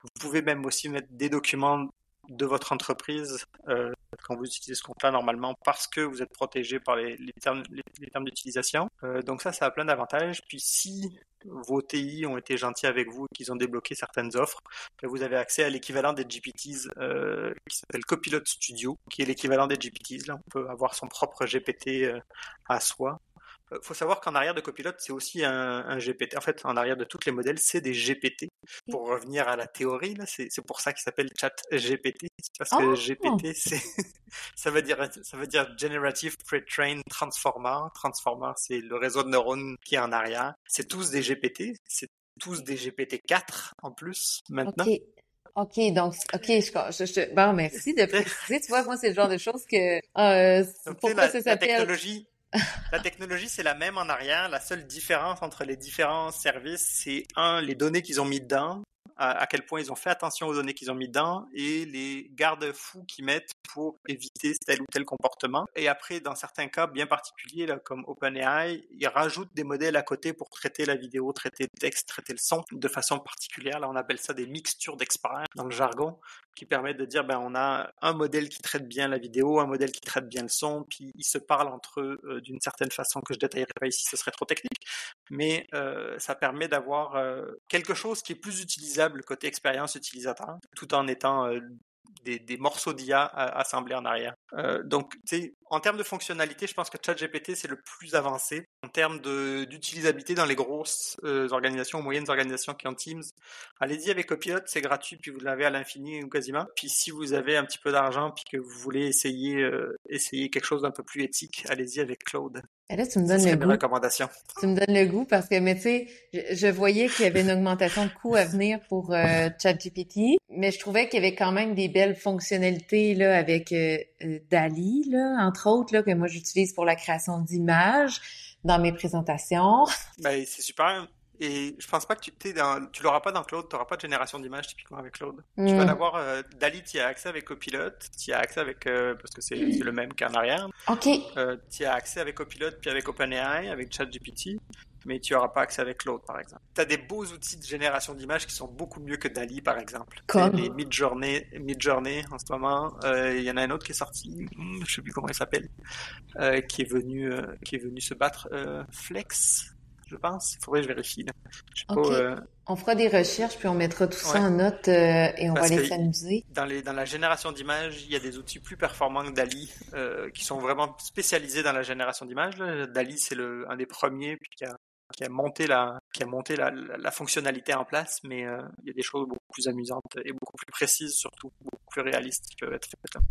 Vous pouvez même aussi mettre des documents de votre entreprise quand vous utilisez ce compte-là normalement parce que vous êtes protégé par les termes d'utilisation. Donc ça a plein d'avantages. Puis si vos TI ont été gentils avec vous et qu'ils ont débloqué certaines offres, vous avez accès à l'équivalent des GPTs qui s'appelle Copilot Studio, qui est l'équivalent des GPTs. Là, on peut avoir son propre GPT à soi. Faut savoir qu'en arrière de Copilot, c'est aussi un GPT. En fait, en arrière de tous les modèles, c'est des GPT. Pour revenir à la théorie, là, c'est pour ça qu'il s'appelle ChatGPT. Parce que GPT, ça veut dire Generative Pre-trained Transformer. Transformer, c'est le réseau de neurones qui est en arrière. C'est tous des GPT. C'est tous des GPT-4 en plus maintenant. Donc, bon, merci de préciser. Tu vois, moi, c'est le genre de choses que, pourquoi ça s'appelle? La technologie, c'est la même en arrière. La seule différence entre les différents services, c'est les données qu'ils ont mis dedans, à quel point ils ont fait attention aux données qu'ils ont mis dedans et les garde-fous qu'ils mettent pour éviter tel ou tel comportement. Et après, dans certains cas bien particuliers, là, comme OpenAI, ils rajoutent des modèles à côté pour traiter la vidéo, traiter le texte, traiter le son de façon particulière. Là, on appelle ça des mixtures d'experts dans le jargon, qui permettent de dire, on a un modèle qui traite bien la vidéo, un modèle qui traite bien le son, puis ils se parlent entre eux d'une certaine façon que je détaillerai pas ici, ce serait trop technique, mais ça permet d'avoir quelque chose qui est plus utilisable côté expérience utilisateur, tout en étant des morceaux d'IA assemblés en arrière. Donc, en termes de fonctionnalité, je pense que ChatGPT, c'est le plus avancé. En termes d'utilisabilité dans les grosses organisations, moyennes organisations qui ont Teams, allez-y avec Copilot, c'est gratuit, puis vous l'avez à l'infini ou quasiment. Puis si vous avez un petit peu d'argent, puis que vous voulez essayer quelque chose d'un peu plus éthique, allez-y avec Claude. Et là, tu me donnes le goût. Recommandations. Tu me donnes le goût parce que, mais tu sais, je voyais qu'il y avait une augmentation de coût à venir pour ChatGPT, mais je trouvais qu'il y avait quand même des belles fonctionnalités là avec DALL-E, là, entre autres, là, que moi j'utilise pour la création d'images dans mes présentations. Ben, c'est super. Et je pense pas que tu l'auras pas dans Claude, tu n'auras pas de génération d'images typiquement avec Claude. Tu vas l'avoir, DALL-E, tu y as accès avec Copilot, tu y as accès avec, parce que c'est le même qu'en arrière. Tu y as accès avec Copilot puis avec OpenAI, avec ChatGPT, mais tu n'auras pas accès avec Claude, par exemple. Tu as des beaux outils de génération d'images qui sont beaucoup mieux que DALL-E, par exemple. Comme les Midjourney en ce moment. Il y en a un autre qui est sorti, je sais plus comment il s'appelle, qui est venu se battre, Flex. Je pense. Il faudrait que je vérifie. On fera des recherches, puis on mettra tout ça en note et on va aller s'amuser. Dans la génération d'images, il y a des outils plus performants que DALL-E qui sont vraiment spécialisés dans la génération d'images. DALL-E, c'est un des premiers, puis qui a la fonctionnalité en place, mais il y a des choses beaucoup plus amusantes et beaucoup plus précises, surtout beaucoup plus réalistes qui peuvent être faites là.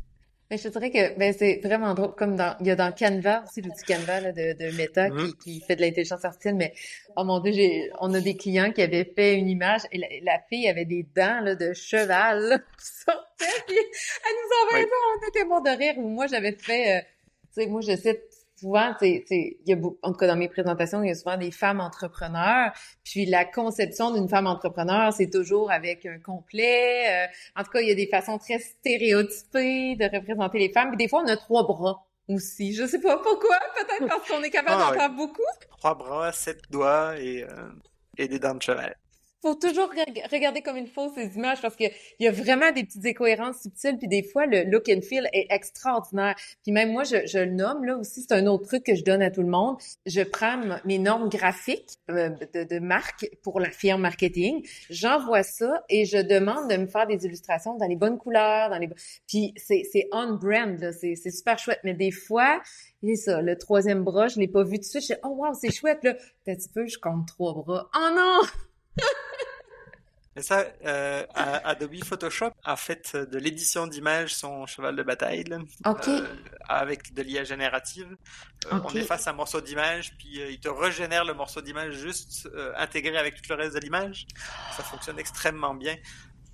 Mais je te dirais que c'est vraiment drôle, comme il y a dans Canva aussi, l'outil Canva là, de Meta qui fait de l'intelligence artificielle, mais oh mon Dieu, on a des clients qui avaient fait une image et la fille avait des dents là, de cheval là, qui sortaient, puis elle nous envoyait ça, on était morts de rire. Ou moi j'avais fait, tu sais, moi je sais souvent, il y a en tout cas dans mes présentations, il y a souvent des femmes entrepreneurs. Puis la conception d'une femme entrepreneur, c'est toujours avec un complet. En tout cas, il y a des façons très stéréotypées de représenter les femmes. Puis des fois, on a 3 bras aussi. Je sais pas pourquoi. Peut-être parce qu'on est capable d'en faire beaucoup. 3 bras, 7 doigts et des dents de cheval. Faut toujours regarder comme il faut ces images parce que il y a vraiment des petites incohérences subtiles puis des fois le look and feel est extraordinaire. Puis même moi je le nomme là aussi, c'est un autre truc que je donne à tout le monde. Je prends mes normes graphiques de marque pour la firme marketing, j'envoie ça et je demande de me faire des illustrations dans les bonnes couleurs, puis c'est on brand là, c'est super chouette, mais des fois c'est ça, le 3e bras, je l'ai pas vu tout de suite, je dis oh wow, c'est chouette là. Un petit peu, je compte 3 bras. Oh non! Et ça, Adobe Photoshop a fait de l'édition d'images son cheval de bataille, là, avec de l'IA générative. On est face à un morceau d'image, puis il te régénère le morceau d'image juste intégré avec tout le reste de l'image. Ça fonctionne extrêmement bien.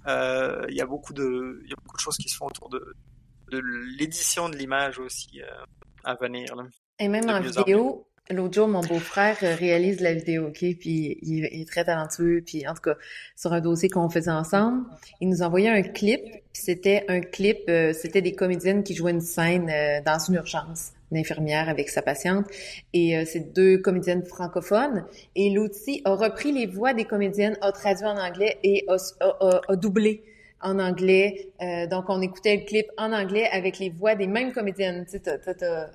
Il y a beaucoup de choses qui se font autour de l'édition de l'image aussi à venir. Là. Et même en vidéo. L'autre jour, mon beau-frère réalise la vidéo, OK? Puis il est très talentueux. Puis en tout cas, sur un dossier qu'on faisait ensemble, il nous envoyait un clip. Puis c'était des comédiennes qui jouaient une scène dans une urgence, une infirmière avec sa patiente. Et c'est 2 comédiennes francophones. Et l'outil a repris les voix des comédiennes, a traduit en anglais et a doublé en anglais. Donc, on écoutait le clip en anglais avec les voix des mêmes comédiennes. Tu sais,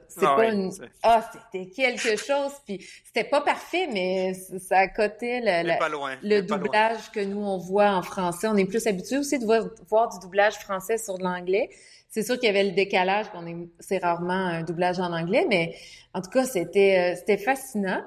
c'était quelque chose. Puis, c'était pas parfait, mais ça accotait le doublage que nous, on voit en français. On est plus habitué aussi de voir du doublage français sur de l'anglais. C'est sûr qu'il y avait le décalage, c'est rarement un doublage en anglais, mais en tout cas, c'était fascinant.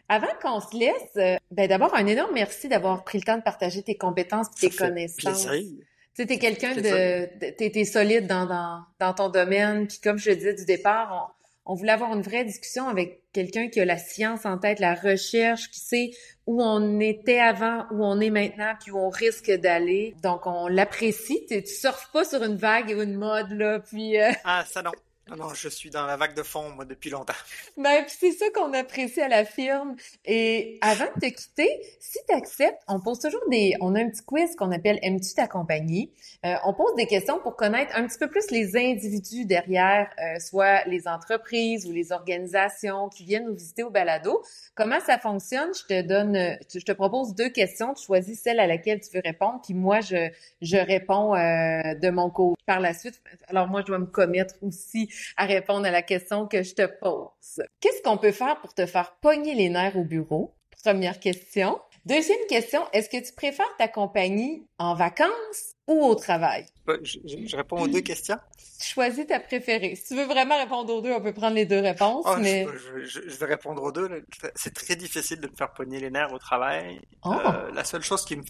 Avant qu'on se laisse, d'abord, un énorme merci d'avoir pris le temps de partager tes compétences et tes connaissances. Plaisir. Tu sais, t'es quelqu'un t'es solide dans ton domaine. Puis comme je le disais du départ, on voulait avoir une vraie discussion avec quelqu'un qui a la science en tête, la recherche, qui sait où on était avant, où on est maintenant, puis où on risque d'aller. Donc, on l'apprécie. Tu surfes pas sur une vague ou une mode, là, puis... Ah, ça non. Non, je suis dans la vague de fond, moi, depuis longtemps. Ben, puis c'est ça qu'on apprécie à la firme. Et avant de te quitter, si tu acceptes, on pose toujours on a un petit quiz qu'on appelle Aimes-tu ta compagnie? On pose des questions pour connaître un petit peu plus les individus derrière, soit les entreprises ou les organisations qui viennent nous visiter au balado. Comment ça fonctionne? Je te propose 2 questions. Tu choisis celle à laquelle tu veux répondre, puis moi, je réponds de mon côté par la suite. Alors moi, je dois me commettre aussi à répondre à la question que je te pose. Qu'est-ce qu'on peut faire pour te faire pogner les nerfs au bureau? Première question. Deuxième question, est-ce que tu préfères ta compagnie en vacances ou au travail? Je réponds aux 2 questions. Tu choisis ta préférée. Si tu veux vraiment répondre aux 2, on peut prendre les 2 réponses, mais... Je vais répondre aux 2. C'est très difficile de me faire pogner les nerfs au travail. La seule chose qui me...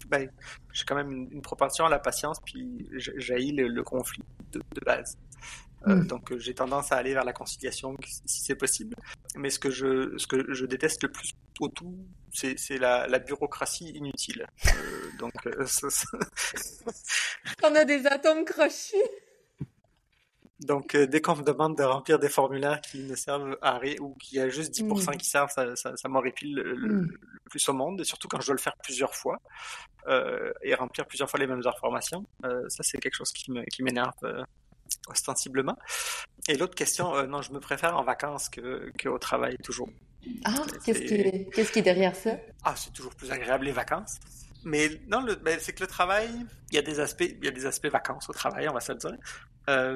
j'ai quand même une propension à la patience, puis j'haïs le conflit de base. Donc j'ai tendance à aller vers la conciliation si c'est possible. Mais ce que je déteste le plus au tout, c'est la bureaucratie inutile. On a des atomes crochus. Donc dès qu'on me demande de remplir des formulaires qui ne servent à rien ou qui a juste 10% qui servent, ça m'horripile le plus au monde. Et surtout quand je dois le faire plusieurs fois et remplir plusieurs fois les mêmes informations. Ça c'est quelque chose qui m'énerve. Ostensiblement. Et l'autre question, non, je me préfère en vacances qu'au travail, toujours. Ah, qu'est-ce qui est derrière ça? Ah, c'est toujours plus agréable les vacances. Mais non, c'est que le travail, il y a des aspects vacances au travail, on va se le dire.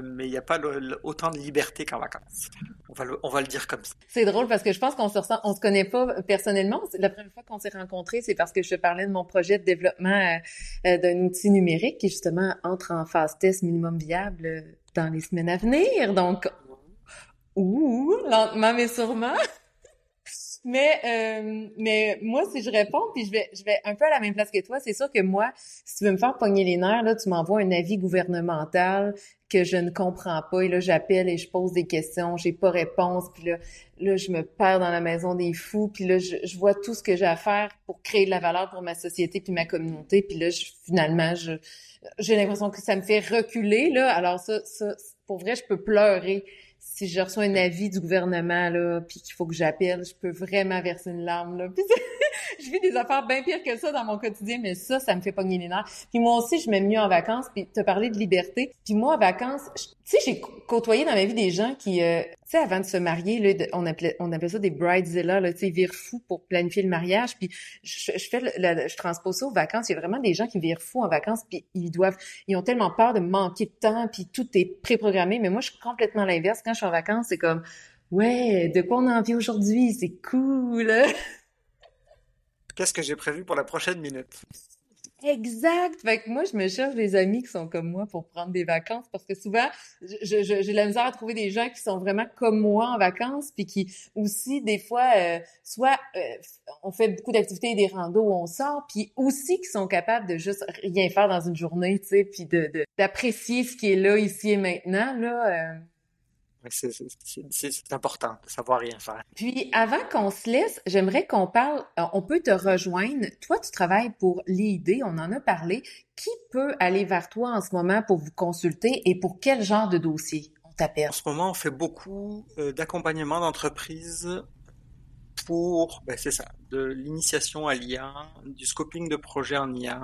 Mais il n'y a pas autant de liberté qu'en vacances. On va le dire comme ça. C'est drôle parce que je pense qu'on se connaît pas personnellement. La première fois qu'on s'est rencontrés, c'est parce que je te parlais de mon projet de développement d'un outil numérique qui justement entre en phase test minimum viable dans les semaines à venir. Donc, lentement mais sûrement. Mais moi, si je réponds, puis je vais un peu à la même place que toi, c'est sûr que moi, si tu veux me faire pogner les nerfs, là, tu m'envoies un avis gouvernemental que je ne comprends pas, et là, j'appelle et je pose des questions, j'ai pas réponse, puis là, je me perds dans la maison des fous, puis là, je vois tout ce que j'ai à faire pour créer de la valeur pour ma société puis ma communauté, puis là, finalement, j'ai l'impression que ça me fait reculer, là. Alors ça, pour vrai, je peux pleurer. Si je reçois un avis du gouvernement, là, puis qu'il faut que j'appelle, je peux vraiment verser une larme, là. Puis je vis des affaires bien pires que ça dans mon quotidien, mais ça me fait pogner les nerfs. Puis moi aussi, je m'aime mieux en vacances, puis t'as parlé de liberté. Puis moi, en vacances, tu sais, j'ai côtoyé dans ma vie des gens qui, tu sais, avant de se marier, là, on appelait ça des bridezilla, là, tu sais, ils virent fous pour planifier le mariage. Puis je transpose ça aux vacances. Il y a vraiment des gens qui virent fous en vacances, puis ils ont tellement peur de manquer de temps, puis tout est préprogrammé. Mais moi, je suis complètement l'inverse. Quand je suis en vacances, c'est comme, ouais, de quoi on a envie aujourd'hui? C'est cool! Qu'est-ce que j'ai prévu pour la prochaine minute? Exact. Fait que moi, je me cherche des amis qui sont comme moi pour prendre des vacances parce que souvent, j'ai de la misère à trouver des gens qui sont vraiment comme moi en vacances puis qui aussi, des fois, on fait beaucoup d'activités, des randos où on sort puis aussi qui sont capables de juste rien faire dans une journée, tu sais, puis d'apprécier ce qui est là, ici et maintenant, là. C'est important de savoir rien faire. Puis, avant qu'on se laisse, j'aimerais qu'on parle, on peut te rejoindre. Toi, tu travailles pour l'ID, on en a parlé. Qui peut aller vers toi en ce moment pour vous consulter et pour quel genre de dossier on t'appelle? En ce moment, on fait beaucoup d'accompagnement d'entreprises pour, c'est ça, de l'initiation à l'IA, du scoping de projets en IA,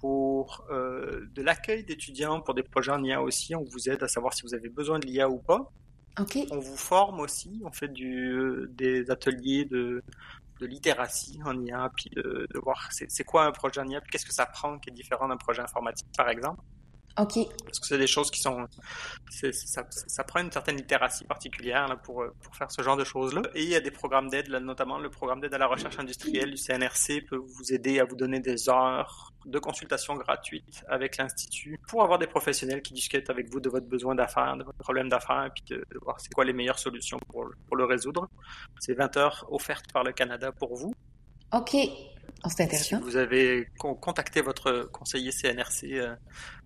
pour de l'accueil d'étudiants pour des projets en IA aussi. On vous aide à savoir si vous avez besoin de l'IA ou pas. Okay. On vous forme aussi, on fait des ateliers de littératie en IA, puis de voir c'est quoi un projet en IA, puis qu'est-ce que ça prend qui est différent d'un projet informatique, par exemple. OK. Parce que c'est des choses qui sont... Ça prend une certaine littératie particulière là, pour faire ce genre de choses-là. Et il y a des programmes d'aide, là, notamment le programme d'aide à la recherche industrielle du CNRC peut vous aider à vous donner des heures de consultation gratuite avec l'Institut pour avoir des professionnels qui discutent avec vous de votre besoin d'affaires, de votre problème d'affaires, puis de voir c'est quoi les meilleures solutions pour le résoudre. C'est 20 heures offertes par le Canada pour vous. OK. Oh, c'est intéressant. Si vous avez contacté votre conseiller CNRC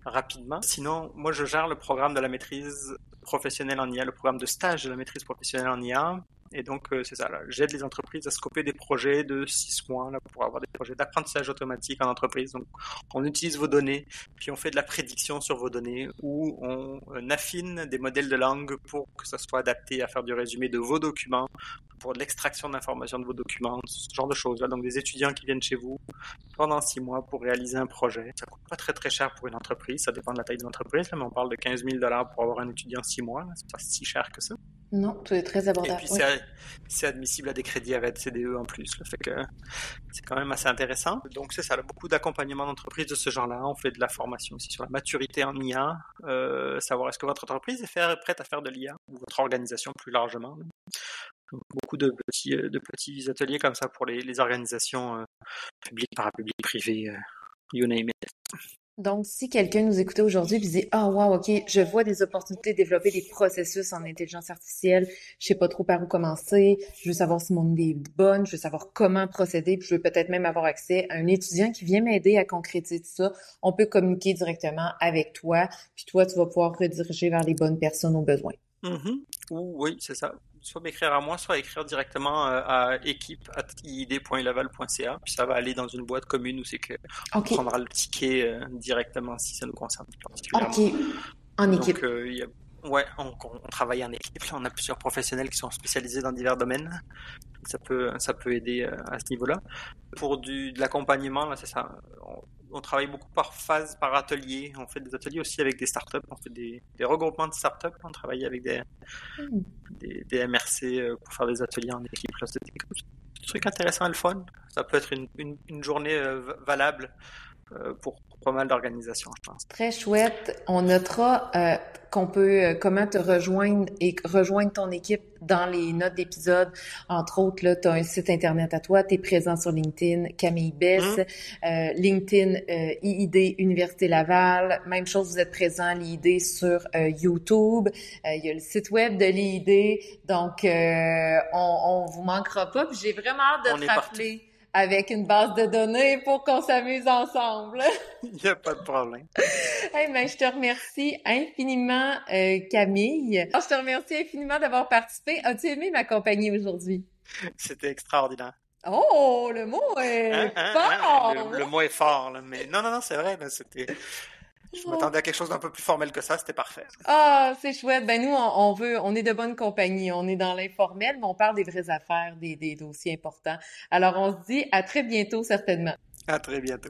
rapidement. Sinon, moi, je gère le programme de la maîtrise professionnelle en IA, le programme de stage de la maîtrise professionnelle en IA. Et donc, c'est ça, là, j'aide les entreprises à scoper des projets de 6 mois là, pour avoir des projets d'apprentissage automatique en entreprise. Donc, on utilise vos données, puis on fait de la prédiction sur vos données, où on affine des modèles de langue pour que ça soit adapté à faire du résumé de vos documents, pour de l'extraction d'informations de vos documents, ce genre de choses. Là. Donc, des étudiants qui viennent chez vous pendant 6 mois pour réaliser un projet. Ça coûte pas très, très cher pour une entreprise. Ça dépend de la taille de l'entreprise, là, mais on parle de 15 000 $ pour avoir un étudiant 6 mois. Là. C'est pas si cher que ça. Non, tout est très abordable. Et puis, c'est admissible à des crédits avec CDE en plus. Là, fait que c'est quand même assez intéressant. Donc, c'est ça, là, beaucoup d'accompagnement d'entreprises de ce genre-là. On fait de la formation aussi sur la maturité en IA, savoir est-ce que votre entreprise est prête à faire de l'IA, ou votre organisation plus largement. Donc, beaucoup de petits ateliers comme ça pour les organisations publiques, parapubliques, privées, you name it. Donc, si quelqu'un nous écoutait aujourd'hui et disait « Ah, wow, OK, je vois des opportunités de développer des processus en intelligence artificielle, je sais pas trop par où commencer, je veux savoir si mon idée est bonne, je veux savoir comment procéder, puis je veux peut-être même avoir accès à un étudiant qui vient m'aider à concrétiser tout ça. » On peut communiquer directement avec toi, puis toi, tu vas pouvoir rediriger vers les bonnes personnes aux besoins. Mm-hmm. Oui, c'est ça. Soit m'écrire à moi, soit écrire directement à équipe@iid.laval.ca, puis ça va aller dans une boîte commune où c'est que on prendra le ticket directement si ça nous concerne particulièrement. OK. En équipe. Donc, on travaille en équipe. Là, on a plusieurs professionnels qui sont spécialisés dans divers domaines. Ça peut aider à ce niveau-là. Pour de l'accompagnement, là, c'est ça. On travaille beaucoup par phase, par atelier. On fait des ateliers aussi avec des startups. On fait des regroupements de startups. On travaille avec des MRC pour faire des ateliers en équipe. Là, c'est des trucs intéressants et le fun. Ça peut être une journée valable pour pas mal d'organisations, je pense. Très chouette. On notera qu'on peut comment te rejoindre et rejoindre ton équipe dans les notes d'épisode. Entre autres, là, tu as un site internet à toi, tu es présent sur LinkedIn, Camille Bess, LinkedIn, IID, Université Laval. Même chose, vous êtes présent, l'IID, sur YouTube. Il y a le site web de l'IID. Donc, on vous manquera pas. Puis j'ai vraiment hâte de te rappeler avec une base de données pour qu'on s'amuse ensemble. Il n'y a pas de problème. Hey, ben, je te remercie infiniment, Camille. Je te remercie infiniment d'avoir participé. As-tu aimé ma compagnie aujourd'hui? C'était extraordinaire. Oh, le mot est fort! Le mot est fort, là, mais non, c'est vrai, là, c'était... Je m'attendais à quelque chose d'un peu plus formel que ça, c'était parfait. Ah, c'est chouette. Ben nous, on est de bonne compagnie. On est dans l'informel, mais on parle des vraies affaires, des dossiers importants. Alors, on se dit à très bientôt, certainement. À très bientôt.